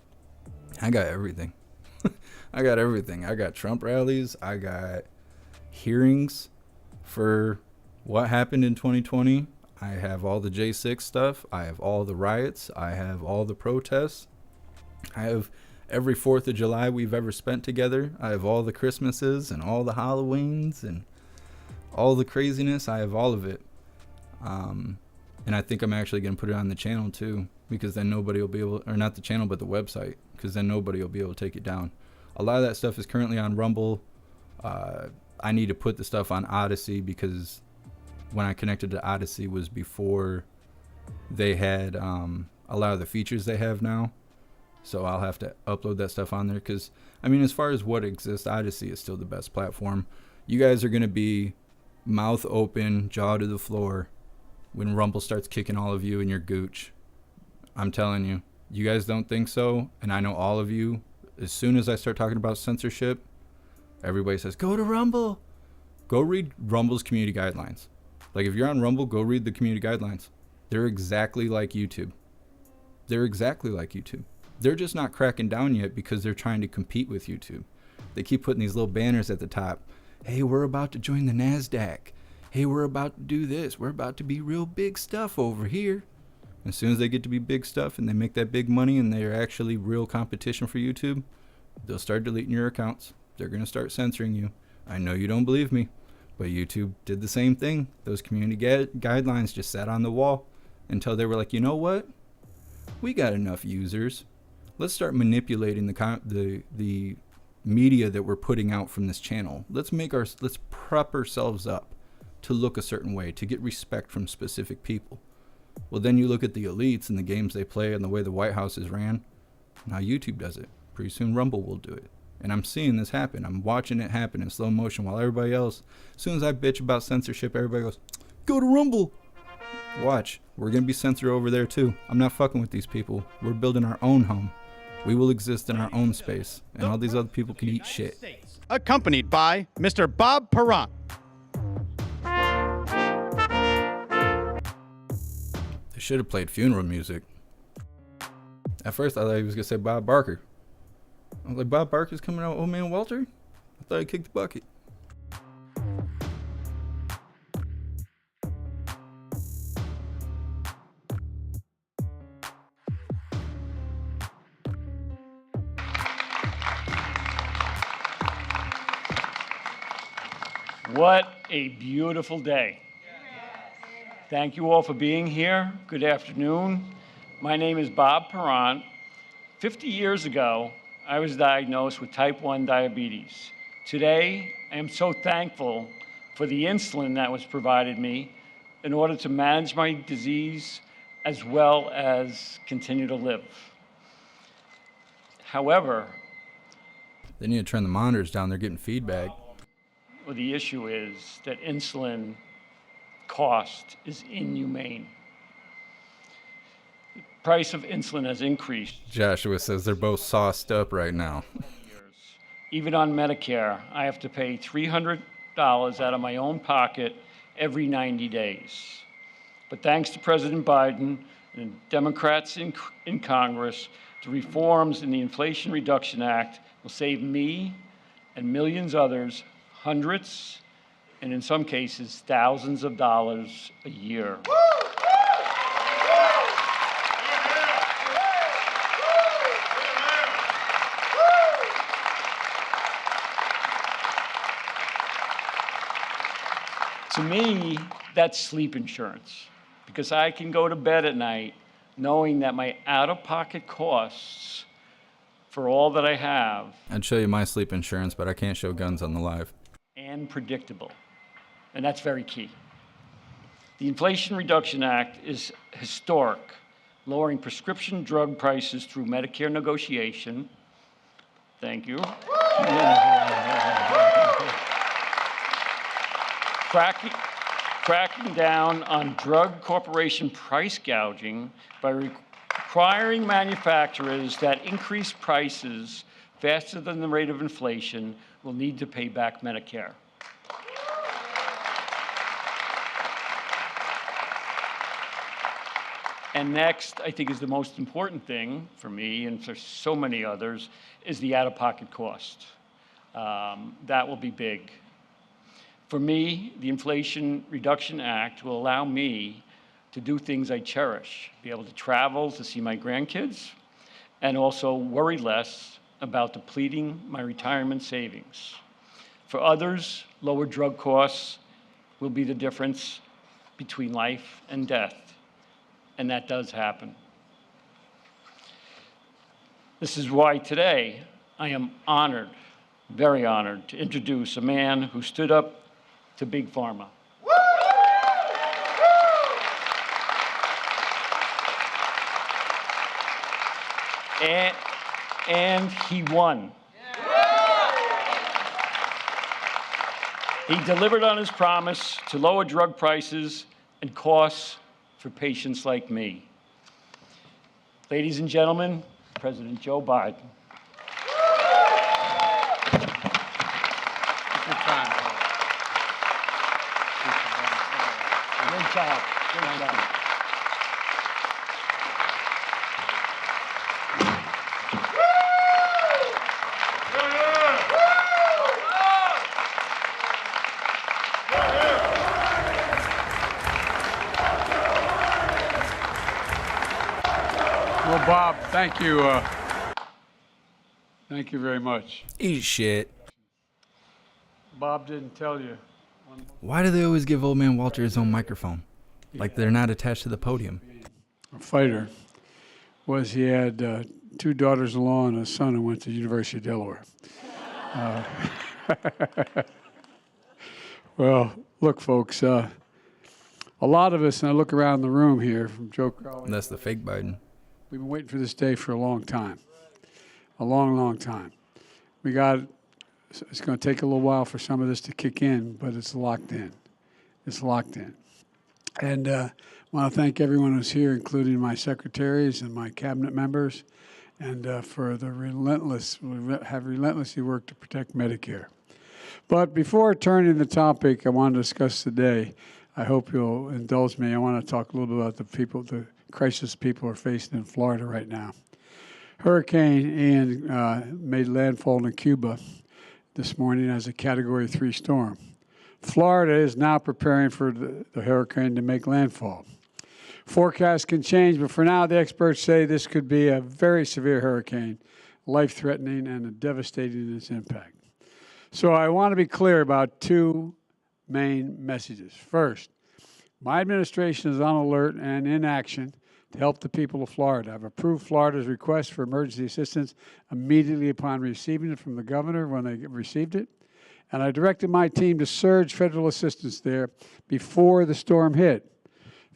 I got everything. I got everything. I got Trump rallies. I got hearings for what happened in 2020. I have all the J6 stuff. I have all the riots. I have all the protests. I have every 4th of July we've ever spent together. I have all the Christmases and all the Halloweens and all the craziness. I have all of it. And I think I'm actually going to put it on the channel too, because then nobody will be able, or not the channel, but the website, because then nobody will be able to take it down. A lot of that stuff is currently on Rumble. I need to put the stuff on Odyssey, because when I connected to Odyssey was before they had a lot of the features they have now. So I'll have to upload that stuff on there, because, I mean, as far as what exists, Odyssey is still the best platform. You guys are going to be mouth open, jaw to the floor when Rumble starts kicking all of you in your gooch. I'm telling you, you guys don't think so, and I know all of you. As soon as I start talking about censorship, everybody says, go to Rumble. Go read Rumble's community guidelines. Like, if you're on Rumble, go read the community guidelines. They're exactly like YouTube. They're exactly like YouTube. They're just not cracking down yet because they're trying to compete with YouTube. They keep putting these little banners at the top. Hey, we're about to join the NASDAQ. Hey, we're about to do this. We're about to be real big stuff over here. As soon as they get to be big stuff and they make that big money and they're actually real competition for YouTube, they'll start deleting your accounts. They're going to start censoring you. I know you don't believe me, but YouTube did the same thing. Those community guidelines just sat on the wall until they were like, you know what? We got enough users. Let's start manipulating the media that we're putting out from this channel. Let's prep ourselves up to look a certain way, to get respect from specific people. Well, then you look at the elites and the games they play and the way the White House is ran. Now YouTube does it. Pretty soon Rumble will do it. And I'm seeing this happen. I'm watching it happen in slow motion while everybody else, as soon as I bitch about censorship, everybody goes, go to Rumble. Watch. We're going to be censored over there too. I'm not fucking with these people. We're building our own home. We will exist in our own space. And all these other people can eat shit. Accompanied by Mr. Bob Perrott. They should have played funeral music. At first, I thought he was going to say Bob Barker. I was like, Bob Barker's coming out with Old Man Walter? I thought he kicked the bucket. What a beautiful day. Thank you all for being here. Good afternoon. My name is Bob Perrott. 50 years ago, I was diagnosed with type 1 diabetes. Today, I am so thankful for the insulin that was provided me in order to manage my disease as well as continue to live. However, they need to turn the monitors down. They're getting feedback. Well, the issue is that insulin cost is inhumane. The price of insulin has increased. Joshua says they're both sauced up right now. Even on Medicare, I have to pay $300 out of my own pocket every 90 days. But thanks to President Biden and Democrats in Congress, the reforms in the Inflation Reduction Act will save me and millions others hundreds, and in some cases, thousands of dollars a year. To me, that's sleep insurance, because I can go to bed at night knowing that my out-of-pocket costs for all that I have. I'd show you my sleep insurance, but I can't show guns on the live. And predictable, and that's very key. The Inflation Reduction Act is historic, lowering prescription drug prices through Medicare negotiation. Thank you. Cracking down on drug corporation price gouging by requiring manufacturers that increase prices faster than the rate of inflation will need to pay back Medicare. And next, I think is the most important thing for me and for so many others, is the out-of-pocket cost. That will be big. For me, the Inflation Reduction Act will allow me to do things I cherish, be able to travel to see my grandkids, and also worry less about depleting my retirement savings. For others, lower drug costs will be the difference between life and death. and that does happen. This is why today I am honored, very honored, to introduce a man who stood up to Big Pharma. And he won. He delivered on his promise to lower drug prices and costs for patients like me. Ladies and gentlemen, President Joe Biden. Great job. Great job. Well, Bob, thank you. Thank you very much. Eat shit. Bob didn't tell you. Why do they always give old man Walter his own microphone? Like they're not attached to the podium. A fighter was he had 2 daughters-in-law and a son who went to the University of Delaware. Well, look, folks, a lot of us, and I look around the room here from Joe Crowley. That's the fake Biden. We've been waiting for this day for a long time. A long, long time. It's going to take a little while for some of this to kick in, but it's locked in. It's locked in. And I want to thank everyone who's here, including my secretaries and my cabinet members, and for have relentlessly worked to protect Medicare. But before turning the topic I want to discuss today, I hope you'll indulge me. I want to talk a little bit about the crisis people are facing in Florida right now. Hurricane Ian made landfall in Cuba this morning as a Category 3 storm. Florida is now preparing for the hurricane to make landfall. Forecasts can change, but for now, the experts say this could be a very severe hurricane, life-threatening and devastating in its impact. So I want to be clear about 2 main messages. First, my administration is on alert and in action to help the people of Florida. I've approved Florida's request for emergency assistance immediately upon receiving it from the governor when they received it. And I directed my team to surge federal assistance there before the storm hit.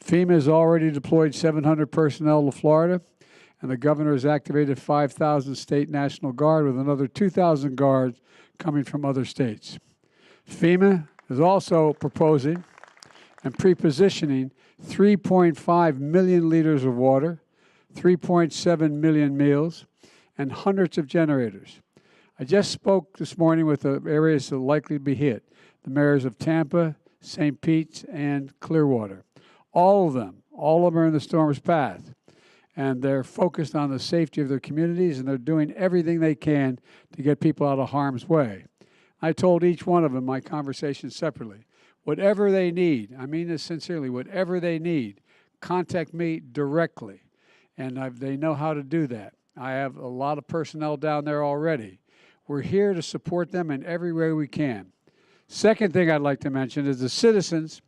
FEMA has already deployed 700 personnel to Florida, and the governor has activated 5,000 state National Guard with another 2,000 guards coming from other states. FEMA is also proposing and pre-positioning 3.5 million liters of water, 3.7 million meals, and hundreds of generators. I just spoke this morning with the areas that are likely to be hit, the mayors of Tampa, St. Pete, and Clearwater. All of them are in the storm's path, and they're focused on the safety of their communities, and they're doing everything they can to get people out of harm's way. I told each one of them my conversation separately. Whatever they need, I mean this sincerely, whatever they need, contact me directly, and they know how to do that. I have a lot of personnel down there already. We're here to support them in every way we can. Second thing I'd like to mention is the citizens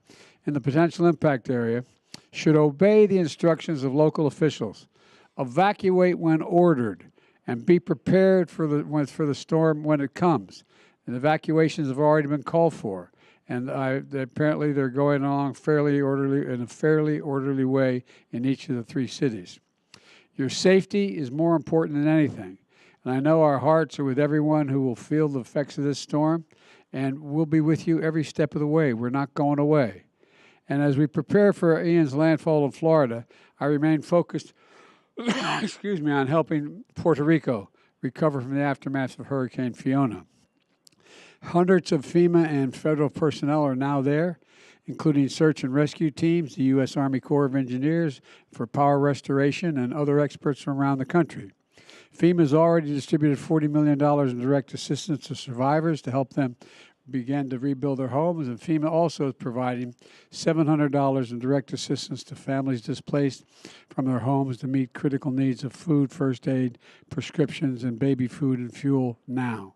in the potential impact area should obey the instructions of local officials, evacuate when ordered, and be prepared for the storm when it comes. And evacuations have already been called for. And apparently they're going along in a fairly orderly way in each of the 3 cities. Your safety is more important than anything. And I know our hearts are with everyone who will feel the effects of this storm, and we'll be with you every step of the way. We're not going away. And as we prepare for Ian's landfall in Florida, I remain focused on helping Puerto Rico recover from the aftermath of Hurricane Fiona. Hundreds of FEMA and federal personnel are now there, including search and rescue teams, the U.S. Army Corps of Engineers for power restoration, and other experts from around the country. FEMA has already distributed $40 million in direct assistance to survivors to help them begin to rebuild their homes, and FEMA also is providing $700 in direct assistance to families displaced from their homes to meet critical needs of food, first aid, prescriptions, and baby food and fuel now.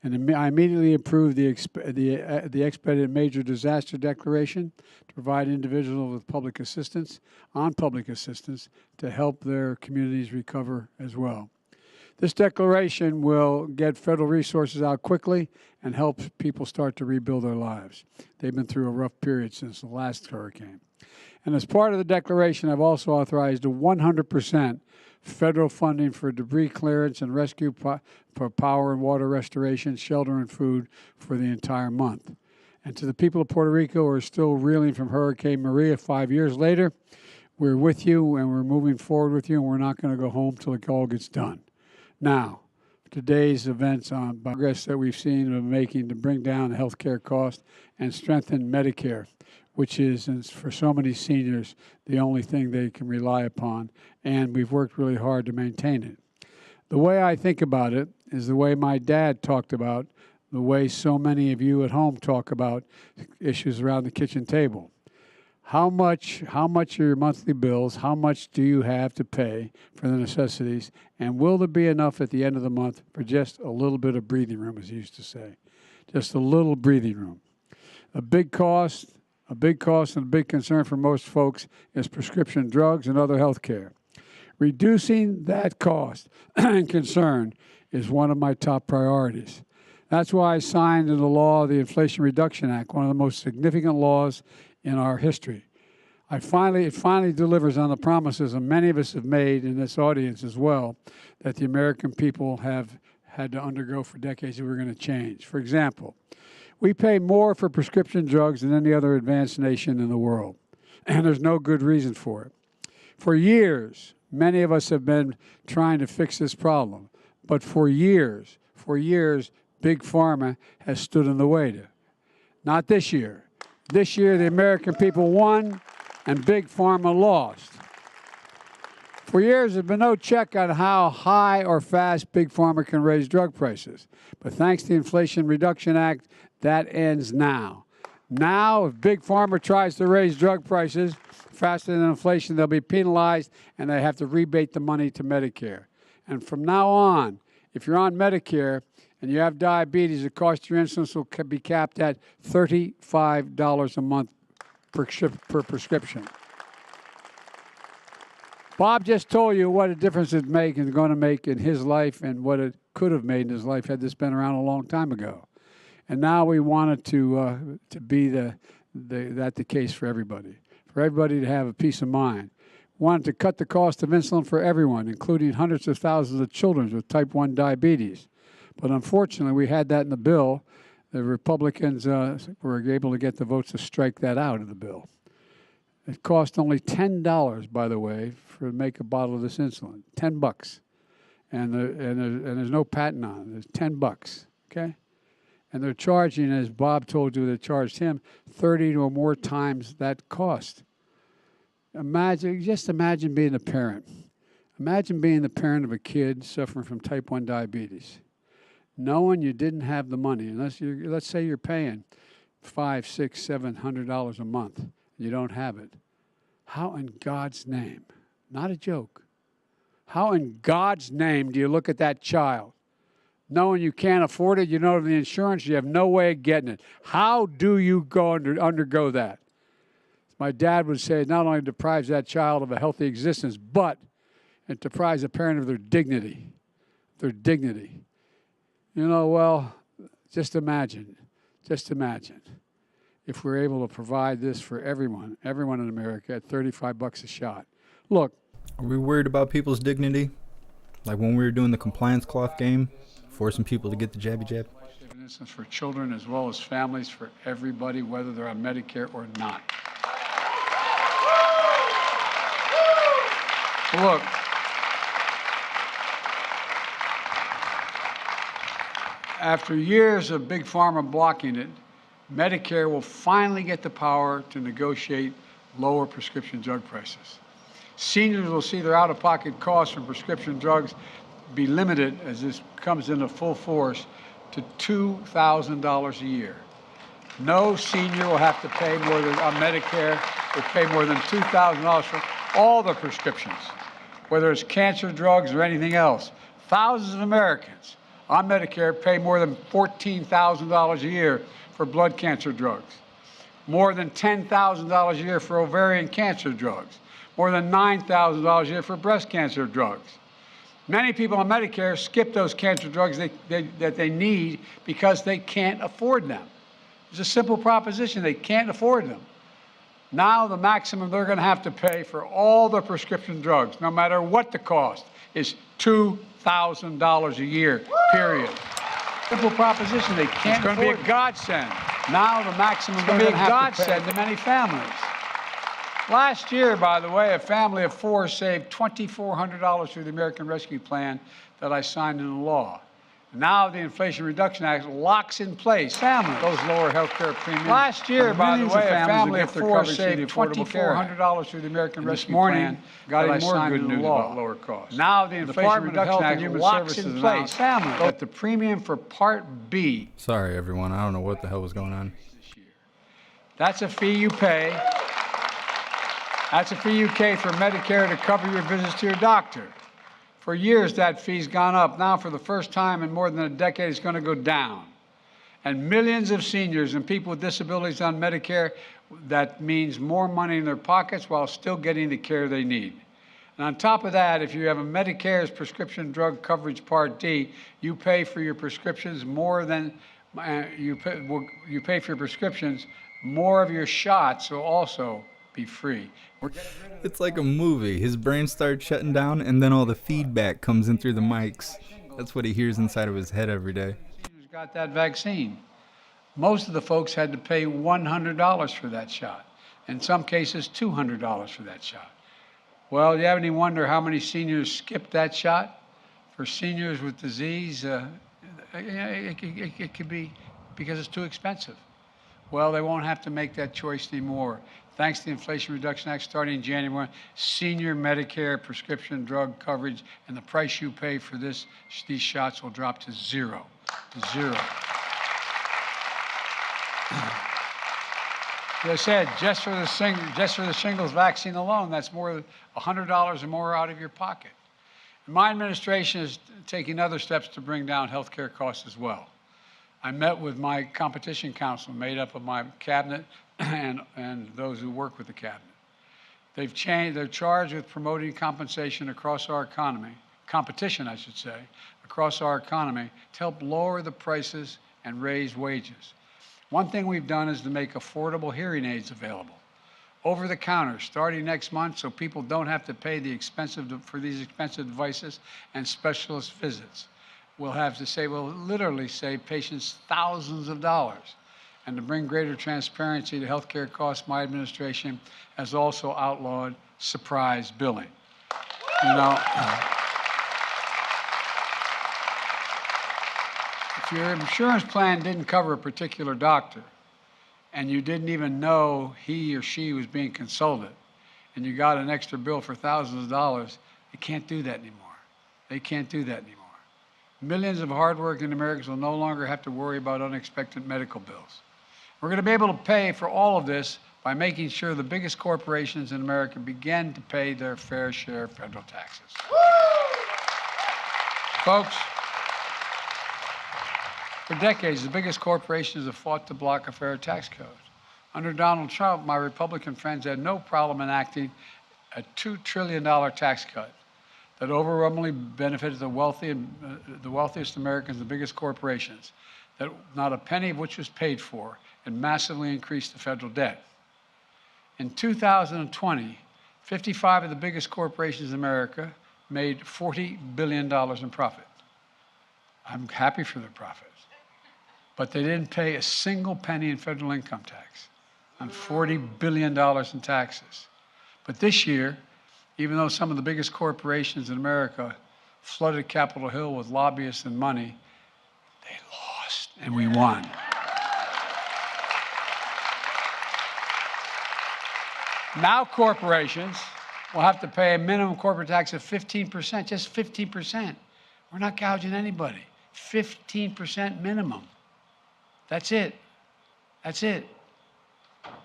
And I immediately approved the expedited major disaster declaration to provide individuals with public assistance to help their communities recover as well. This declaration will get federal resources out quickly and help people start to rebuild their lives. They've been through a rough period since the last hurricane. And as part of the declaration, I've also authorized a 100% federal funding for debris clearance and rescue for power and water restoration, shelter and food for the entire month. And to the people of Puerto Rico who are still reeling from Hurricane Maria 5 years later, we're with you and we're moving forward with you, and we're not going to go home till it all gets done. Now, today's events on progress that we've seen of making to bring down the health care cost and strengthen Medicare, which is, for so many seniors, the only thing they can rely upon, and we've worked really hard to maintain it. The way I think about it is the way my dad talked about, the way so many of you at home talk about issues around the kitchen table. How much are your monthly bills? How much do you have to pay for the necessities? And will there be enough at the end of the month for just a little bit of breathing room, as he used to say? Just a little breathing room. A big cost and a big concern for most folks is prescription drugs and other health care. Reducing that cost and concern is one of my top priorities. That's why I signed into law the Inflation Reduction Act, one of the most significant laws in our history. It finally delivers on the promises that many of us have made in this audience as well, that the American people have had to undergo for decades that we're going to change. For example, we pay more for prescription drugs than any other advanced nation in the world, and there's no good reason for it. For years, many of us have been trying to fix this problem, but for years, Big Pharma has stood in the way to. Not this year. This year, the American people won, and Big Pharma lost. For years, there's been no check on how high or fast Big Pharma can raise drug prices. But thanks to the Inflation Reduction Act, that ends now. Now, if Big Pharma tries to raise drug prices faster than inflation, they'll be penalized, and they have to rebate the money to Medicare. And from now on, if you're on Medicare and you have diabetes, the cost of your insulin will be capped at $35 a month per prescription. Bob just told you what a difference it's going to make in his life and what it could have made in his life had this been around a long time ago. And now we want it to be the case for everybody to have a peace of mind. We wanted to cut the cost of insulin for everyone, including hundreds of thousands of children with type 1 diabetes. But unfortunately, we had that in the bill. The Republicans were able to get the votes to strike that out of the bill. It cost only $10, by the way, to make a bottle of this insulin. $10. And there's no patent on it. It's $10, okay? And they're charging, as Bob told you, they charged him 30 or more times that cost. Just imagine being a parent. Imagine being the parent of a kid suffering from type 1 diabetes, knowing you didn't have the money, let's say you're paying $500, $600, $700 a month, and you don't have it. How in God's name, not a joke, how in God's name do you look at that child, knowing you can't afford it, you don't have the insurance, you have no way of getting it? How do you undergo that? My dad would say it not only deprives that child of a healthy existence, but it deprives a parent of their dignity. Their dignity. You know, well, just imagine if we're able to provide this for everyone in America at $35 a shot. Look. Are we worried about people's dignity? Like when we were doing the compliance cloth game, forcing people to get the jabby jab? This for children as well as families, for everybody, whether they're on Medicare or not. Look, after years of Big Pharma blocking it, Medicare will finally get the power to negotiate lower prescription drug prices. Seniors will see their out-of-pocket costs from prescription drugs be limited, as this comes into full force, to $2,000 a year. No senior will have to pay more than, on Medicare, will pay more than $2,000 for all the prescriptions, whether it's cancer drugs or anything else. Thousands of Americans on Medicare pay more than $14,000 a year for blood cancer drugs, more than $10,000 a year for ovarian cancer drugs, more than $9,000 a year for breast cancer drugs. Many people on Medicare skip those cancer drugs that they need because they can't afford them. It's a simple proposition. They can't afford them. Now the maximum they're going to have to pay for all their prescription drugs, no matter what the cost, is $2,000 a year, period. Simple proposition. They can't afford it. It's going to be a godsend. Now the maximum they're going to have to pay. It's going to be a godsend to many families. Last year, by the way, a family of 4 saved $2,400 through the American Rescue Plan that I signed into law. Now the Inflation Reduction Act locks in place those lower health care premiums. Last year, by the way, a family of 4 saved $2,400 through the American Rescue Plan that I signed into law. Lower costs. Now the Inflation Reduction Act locks in place that the premium for Part B. Sorry, everyone. I don't know what the hell was going on. That's a fee you pay. That's a fee you pay for Medicare to cover your visits to your doctor. For years, that fee's gone up. Now, for the first time in more than a decade, it's going to go down. And millions of seniors and people with disabilities on Medicare, that means more money in their pockets while still getting the care they need. And on top of that, if you have a Medicare's prescription drug coverage Part D, you pay for your prescriptions more than you pay for your prescriptions. More of your shots will also be free. It's like a movie. His brain starts shutting down, and then all the feedback comes in through the mics. That's what he hears inside of his head every day. Got that vaccine. Most of the folks had to pay $100 for that shot. In some cases, $200 for that shot. Well, do you have any wonder how many seniors skipped that shot? For seniors with disease, it could be because it's too expensive. Well, they won't have to make that choice anymore. Thanks to the Inflation Reduction Act starting in January, senior Medicare prescription drug coverage and the price you pay for these shots will drop to zero. To zero. As I said, just for the shingles vaccine alone, that's more than $100 or more out of your pocket. And my administration is taking other steps to bring down health care costs as well. I met with my competition council, made up of my cabinet and those who work with the cabinet. They're charged with promoting compensation across our economy, competition, I should say, across our economy to help lower the prices and raise wages. One thing we've done is to make affordable hearing aids available over the counter starting next month, so people don't have to pay for these expensive devices and specialist visits. We'll literally save patients thousands of dollars. And to bring greater transparency to healthcare costs, my administration has also outlawed surprise billing. You know, if your insurance plan didn't cover a particular doctor and you didn't even know he or she was being consulted and you got an extra bill for thousands of dollars, you can't do that anymore. They can't do that anymore. Millions of hardworking Americans will no longer have to worry about unexpected medical bills. We're going to be able to pay for all of this by making sure the biggest corporations in America begin to pay their fair share of federal taxes. Folks, for decades, the biggest corporations have fought to block a fair tax code. Under Donald Trump, my Republican friends had no problem enacting a $2 trillion tax cut that overwhelmingly benefited the wealthiest Americans, the biggest corporations, that not a penny of which was paid for, and massively increased the federal debt. In 2020, 55 of the biggest corporations in America made $40 billion in profit. I'm happy for their profits. But they didn't pay a single penny in federal income tax on $40 billion in taxes. But this year, even though some of the biggest corporations in America flooded Capitol Hill with lobbyists and money, they lost and we won. Now corporations will have to pay a minimum corporate tax of 15%, just 15%. We're not gouging anybody. 15% minimum. That's it. That's it.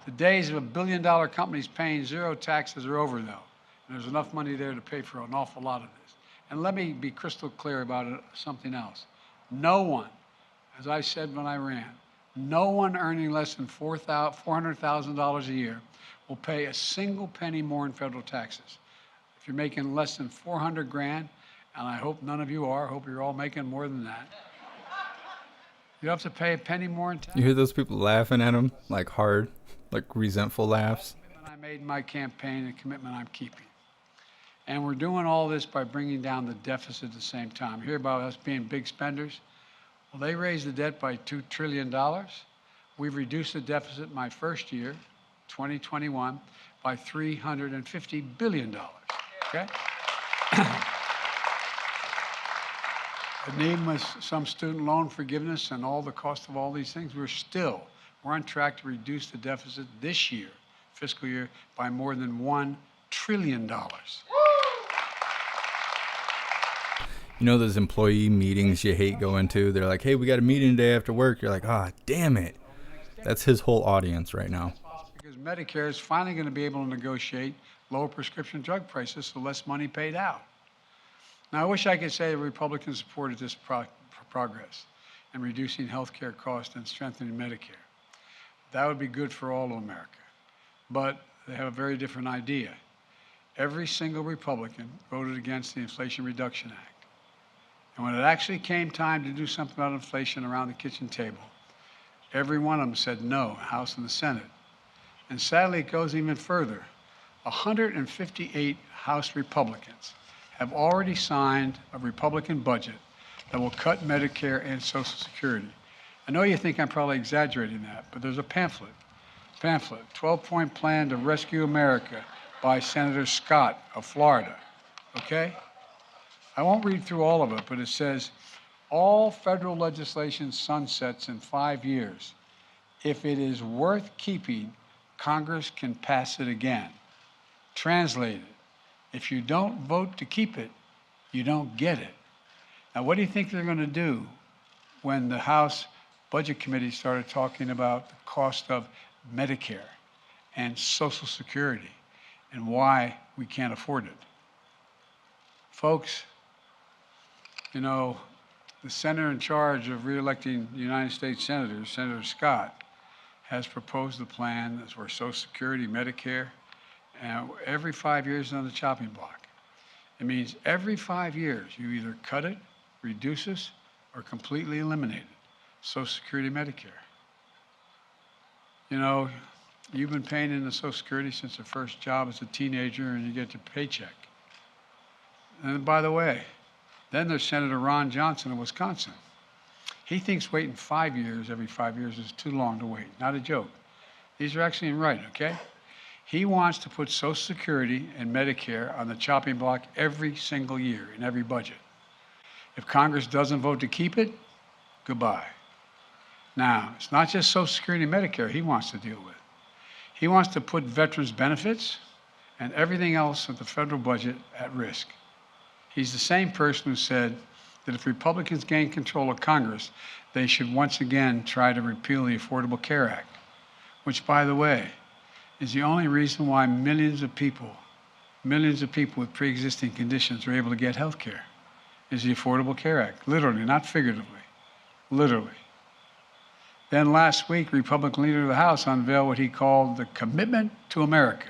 The days of $1 billion companies paying zero taxes are over, though. And there's enough money there to pay for an awful lot of this. And let me be crystal clear about something else. No one, as I said when I ran, no one earning less than $400,000 a year will pay a single penny more in federal taxes. If you're making less than 400 grand, and I hope none of you are, I hope you're all making more than that, you don't have to pay a penny more in taxes. You hear those people laughing at him, like hard, like resentful laughs? I made in my campaign, a commitment I'm keeping. And we're doing all this by bringing down the deficit at the same time. You hear about us being big spenders? Well, they raised the debt by $2 trillion. We've reduced the deficit in my first year, 2021, by $350 billion, okay? Even with some student loan forgiveness and all the cost of all these things, we're on track to reduce the deficit this year, fiscal year, by more than $1 trillion. You know those employee meetings you hate going to? They're like, hey, we got a meeting today after work. You're like, ah, damn it. That's his whole audience right now. Because Medicare is finally going to be able to negotiate lower prescription drug prices, so less money paid out. Now, I wish I could say the Republicans supported this progress in reducing health care costs and strengthening Medicare. That would be good for all of America. But they have a very different idea. Every single Republican voted against the Inflation Reduction Act. And when it actually came time to do something about inflation around the kitchen table, every one of them said no, House and the Senate. And sadly, it goes even further. 158 House Republicans have already signed a Republican budget that will cut Medicare and Social Security. I know you think I'm probably exaggerating that, but there's a pamphlet, 12-point plan to rescue America by Senator Scott of Florida, okay? I won't read through all of it, but it says, all federal legislation sunsets in 5 years. If it is worth keeping, Congress can pass it again. Translated, if you don't vote to keep it, you don't get it. Now, what do you think they're going to do when the House Budget Committee started talking about the cost of Medicare and Social Security and why we can't afford it? Folks, you know, the senator in charge of reelecting United States senators, Senator Scott, has proposed a plan that's where Social Security, Medicare, and every 5 years on the chopping block. It means every 5 years you either cut it, reduce it, or completely eliminate it. Social Security, Medicare. You know, you've been paying into Social Security since the first job as a teenager and you get your paycheck. And by the way, then there's Senator Ron Johnson of Wisconsin. He thinks waiting 5 years, every 5 years, is too long to wait. Not a joke. These are actually in writing, okay? He wants to put Social Security and Medicare on the chopping block every single year in every budget. If Congress doesn't vote to keep it, goodbye. Now, it's not just Social Security and Medicare he wants to deal with. He wants to put veterans' benefits and everything else of the federal budget at risk. He's the same person who said that if Republicans gain control of Congress, they should once again try to repeal the Affordable Care Act, which, by the way, is the only reason why millions of people with pre-existing conditions are able to get health care, is the Affordable Care Act, literally, not figuratively, literally. Then last week, Republican leader of the House unveiled what he called the Commitment to America.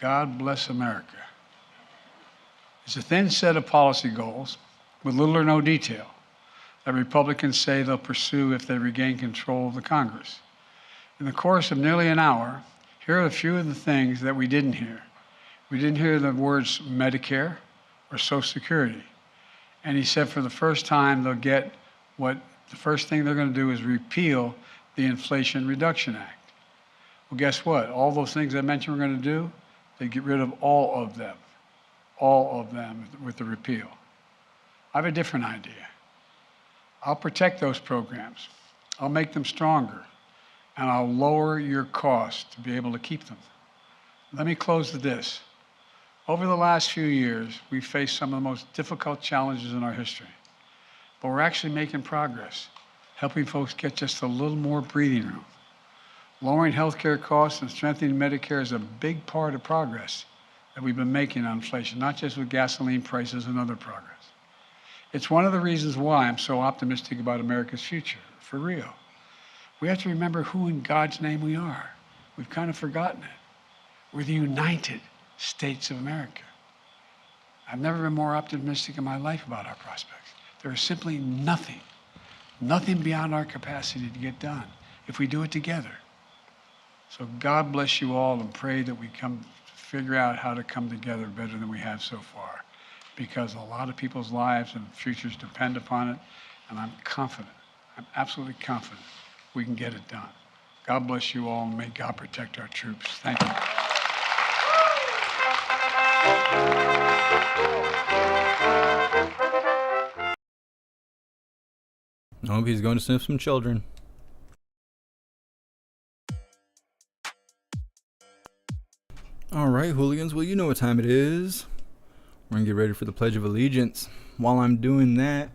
God bless America. It's a thin set of policy goals with little or no detail that Republicans say they'll pursue if they regain control of the Congress. In the course of nearly an hour, here are a few of the things that we didn't hear. We didn't hear the words Medicare or Social Security. And he said for the first time they'll get what the first thing they're going to do is repeal the Inflation Reduction Act. Well, guess what? All those things I mentioned we're going to do, they get rid of all of them with the repeal. I have a different idea. I'll protect those programs. I'll make them stronger, and I'll lower your cost to be able to keep them. Let me close with this. Over the last few years, we've faced some of the most difficult challenges in our history, but we're actually making progress, helping folks get just a little more breathing room. Lowering healthcare costs and strengthening Medicare is a big part of progress that we've been making on inflation, not just with gasoline prices and other progress. It's one of the reasons why I'm so optimistic about America's future, for real. We have to remember who in God's name we are. We've kind of forgotten it. We're the United States of America. I've never been more optimistic in my life about our prospects. There is simply nothing beyond our capacity to get done if we do it together. So God bless you all, and pray that we figure out how to come together better than we have so far, because a lot of people's lives and futures depend upon it, and I'm absolutely confident we can get it done. God bless you all, and may God protect our troops. Thank you. I hope he's going to sniff some children. All right, hooligans. Well, you know what time it is. We're going to get ready for the Pledge of Allegiance. While I'm doing that,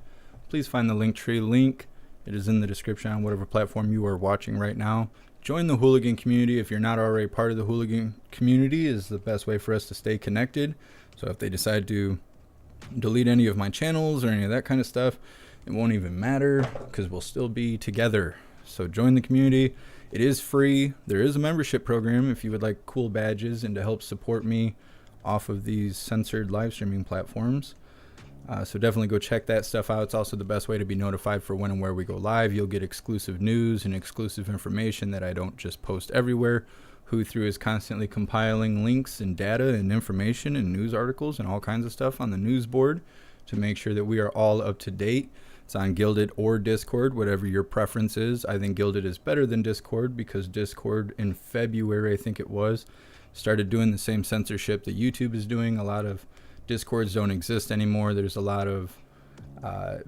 please find the Linktree link. It is in the description on whatever platform you are watching right now. Join the Hooligan community. If you're not already part of the Hooligan community, is the best way for us to stay connected. So if they decide to delete any of my channels or any of that kind of stuff, it won't even matter, because we'll still be together. So join the community. It is free. There is a membership program if you would like cool badges and to help support me off of these censored live streaming platforms. So definitely go check that stuff out. It's also the best way to be notified for when and where we go live. You'll get exclusive news and exclusive information that I don't just post everywhere. Who Through is constantly compiling links and data and information and news articles and all kinds of stuff on the news board to make sure that we are all up to date. It's on Gilded or Discord, whatever your preference is. I think Gilded is better than Discord, because Discord in February, I think it was, started doing the same censorship that YouTube is doing. A lot of Discords don't exist anymore. There's a lot of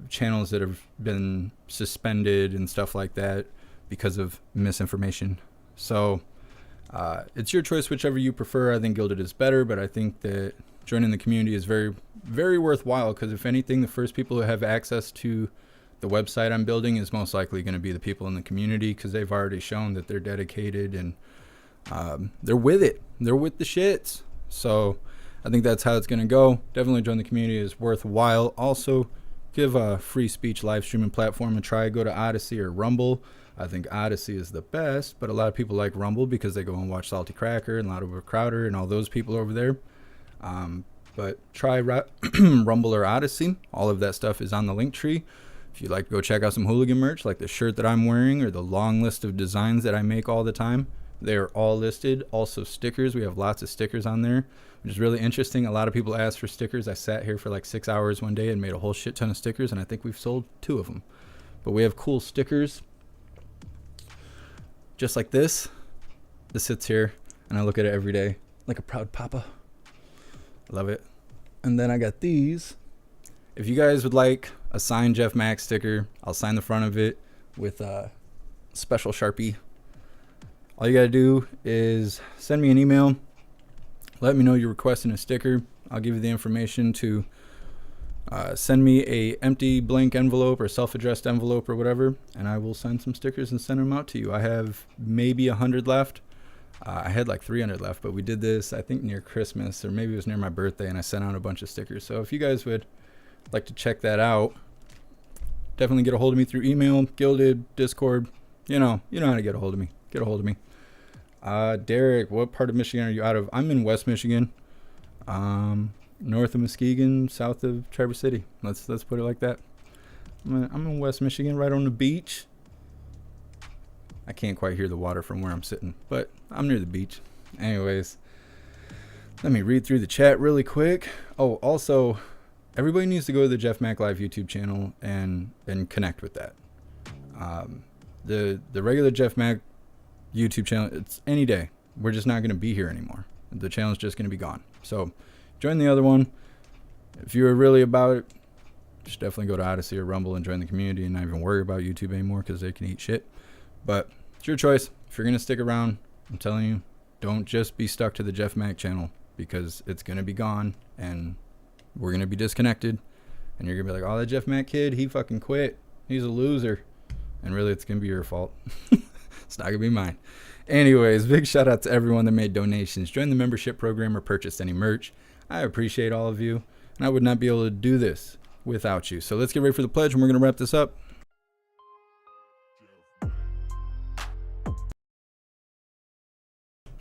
channels that have been suspended and stuff like that because of misinformation. So it's your choice, whichever you prefer. I think Gilded is better, but I think that joining the community is very, very worthwhile, because if anything, the first people who have access to the website I'm building is most likely going to be the people in the community, because they've already shown that they're dedicated and they're with it. They're with the shits. So I think that's how it's going to go. Definitely join the community. Is worthwhile. Also, give a free speech live streaming platform a try. Go to Odyssey or Rumble. I think Odyssey is the best, but a lot of people like Rumble because they go and watch Salty Cracker and Loud Crowder and all those people over there. But try Rumble or Odyssey. All of that stuff is on the Linktree. If you'd like to go check out some Hooligan merch, like the shirt that I'm wearing or the long list of designs that I make all the time, they're all listed. Also stickers. We have lots of stickers on there, which is really interesting. A lot of people ask for stickers. I sat here for like 6 hours one day and made a whole shit ton of stickers, and I think we've sold 2 of them. But we have cool stickers just like this. This sits here, and I look at it every day like a proud papa. Love it. And then I got these. If you guys would like a signed JeffMAC sticker, I'll sign the front of it with a special Sharpie. All you gotta do is send me an email. Let me know you're requesting a sticker. I'll give you the information to send me a empty blank envelope or self-addressed envelope or whatever, and I will sign some stickers and send them out to you. I have maybe 100 left. I had like 300 left, but we did this, I think, near Christmas, or maybe it was near my birthday, and I sent out a bunch of stickers. So if you guys would like to check that out, definitely get a hold of me through email, Gilded, Discord. You know how to get a hold of me. Get a hold of me. Derek, what part of Michigan are you out of? I'm in West Michigan, north of Muskegon, south of Traverse City. Let's put it like that. I'm in West Michigan, right on the beach. I can't quite hear the water from where I'm sitting, but I'm near the beach. Anyways, let me read through the chat really quick. Oh, also, everybody needs to go to the JeffMAC Live YouTube channel and connect with that. The regular JeffMAC YouTube channel, it's any day. We're just not going to be here anymore. The channel's just going to be gone. So join the other one. If you're really about it, just definitely go to Odyssey or Rumble and join the community and not even worry about YouTube anymore, because they can eat shit. But it's your choice. If you're going to stick around, I'm telling you, don't just be stuck to the JeffMAC channel, because it's going to be gone and we're going to be disconnected. And you're going to be like, oh, that JeffMAC kid, he fucking quit. He's a loser. And really, it's going to be your fault. It's not going to be mine. Anyways, big shout out to everyone that made donations, joined the membership program, or purchased any merch. I appreciate all of you. And I would not be able to do this without you. So let's get ready for the pledge, and we're going to wrap this up.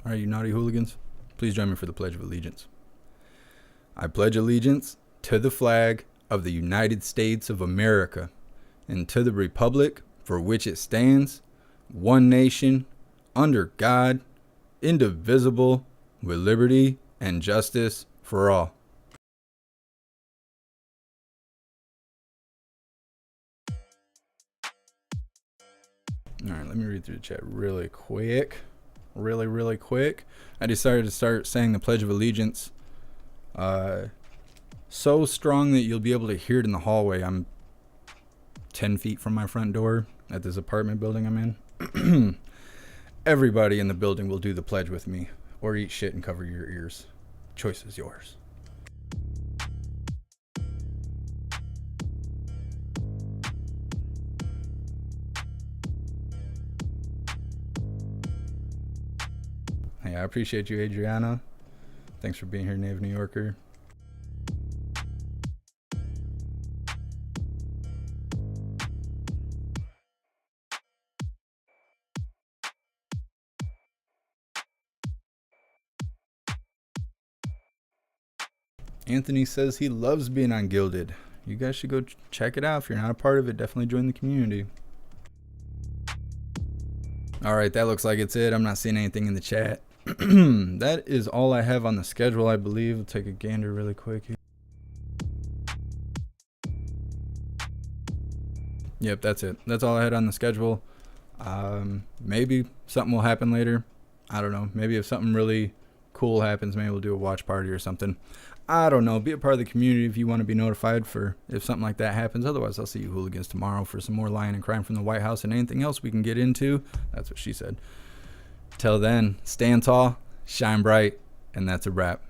All right, you naughty hooligans, please join me for the Pledge of Allegiance. I pledge allegiance to the flag of the United States of America and to the republic for which it stands, one nation, under God, indivisible, with liberty and justice for all. All right, let me read through the chat really quick. Really quick. I decided to start saying the Pledge of Allegiance so strong that you'll be able to hear it in the hallway. I'm 10 feet from my front door at this apartment building I'm in. Everybody in the building will do the pledge with me, or eat shit and cover your ears. Choice is yours. Hey, I appreciate you, Adriana. Thanks for being here, native New Yorker. Anthony says he loves being on Gilded. You guys should go check it out. If you're not a part of it, definitely join the community. All right, that looks like it's it. I'm not seeing anything in the chat. That is all I have on the schedule, I believe. We'll take a gander really quick here. Yep, that's it. That's all I had on the schedule. Maybe something will happen later. I don't know. Maybe if something really cool happens, maybe we'll do a watch party or something. I don't know. Be a part of the community if you want to be notified for if something like that happens. Otherwise, I'll see you hooligans tomorrow for some more lying and crime from the White House and anything else we can get into. That's what she said. Till then, stand tall, shine bright, and that's a wrap.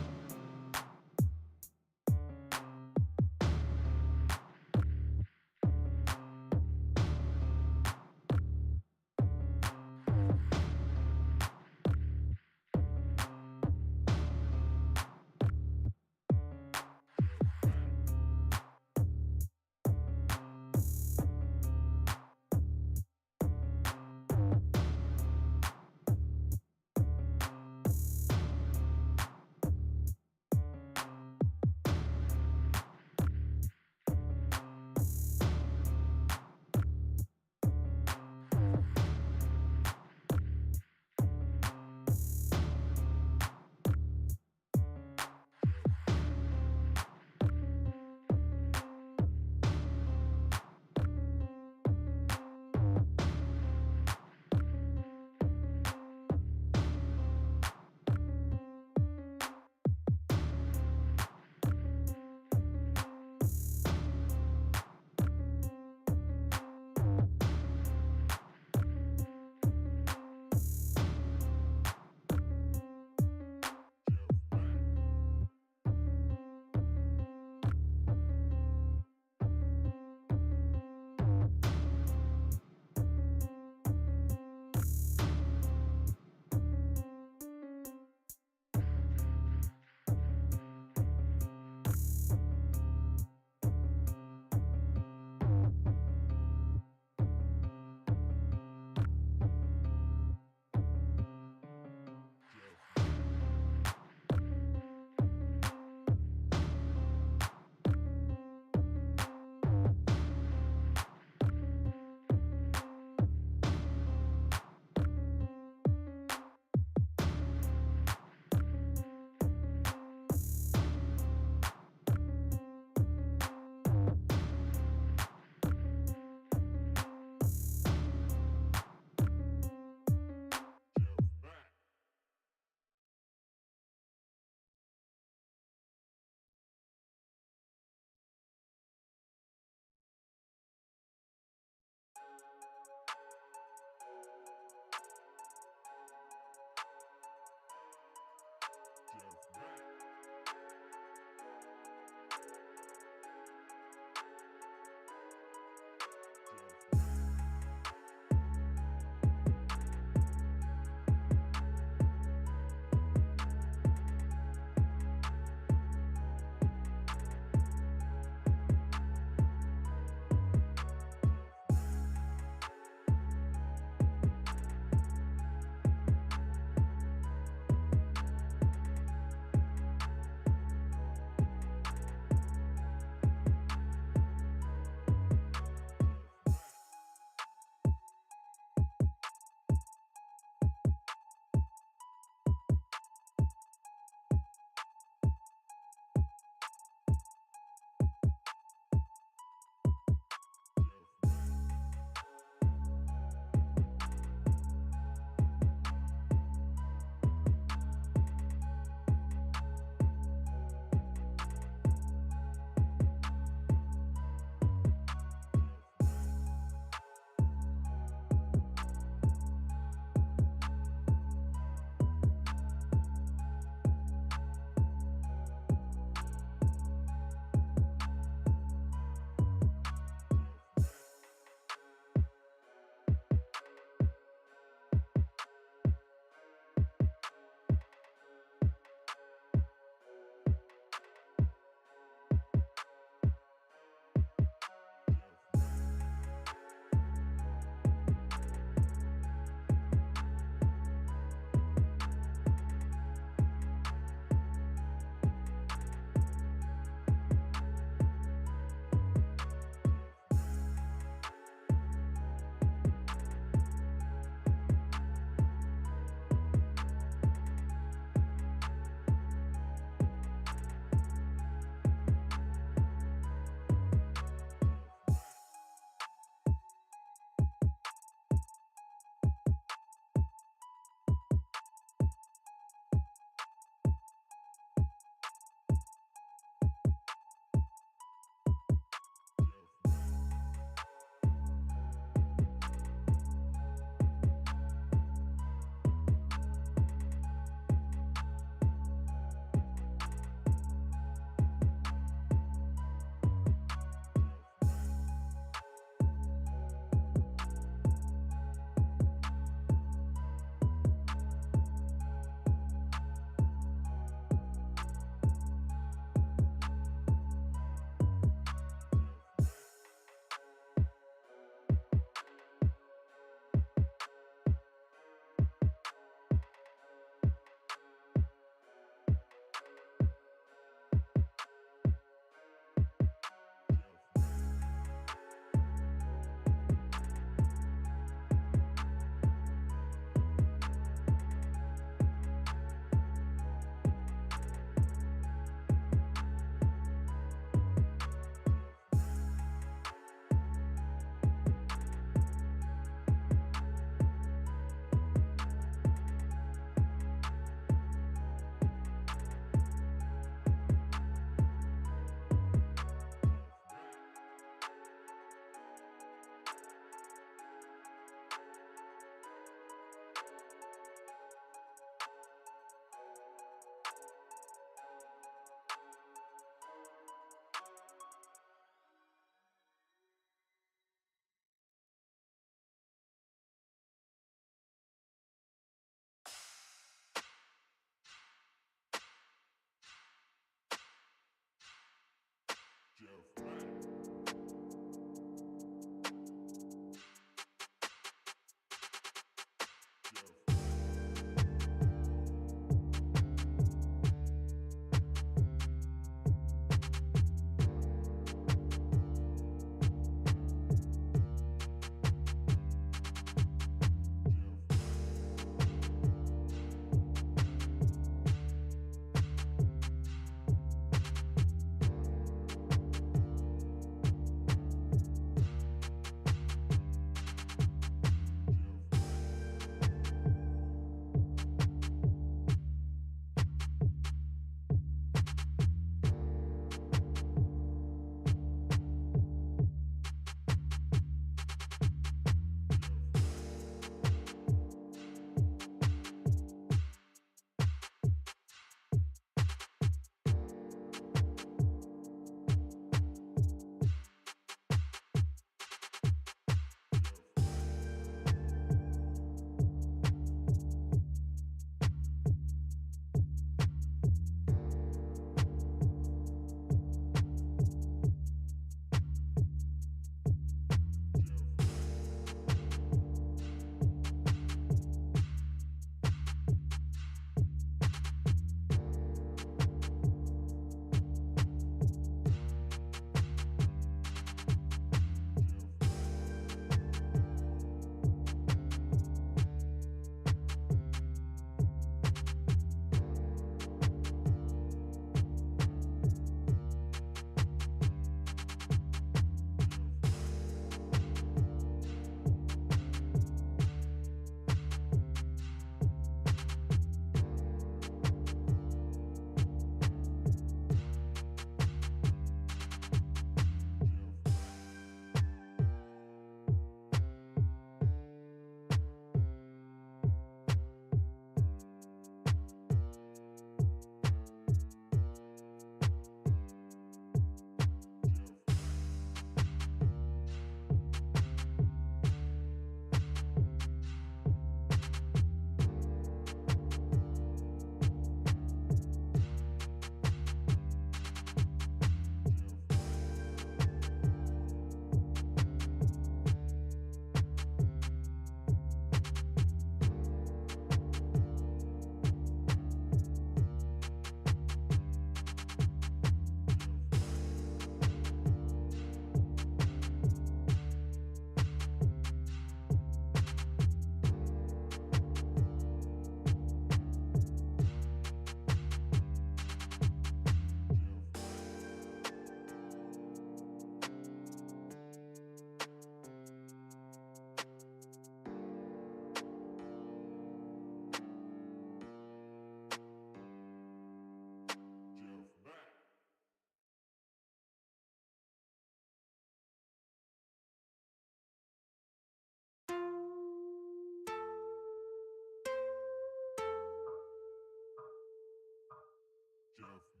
to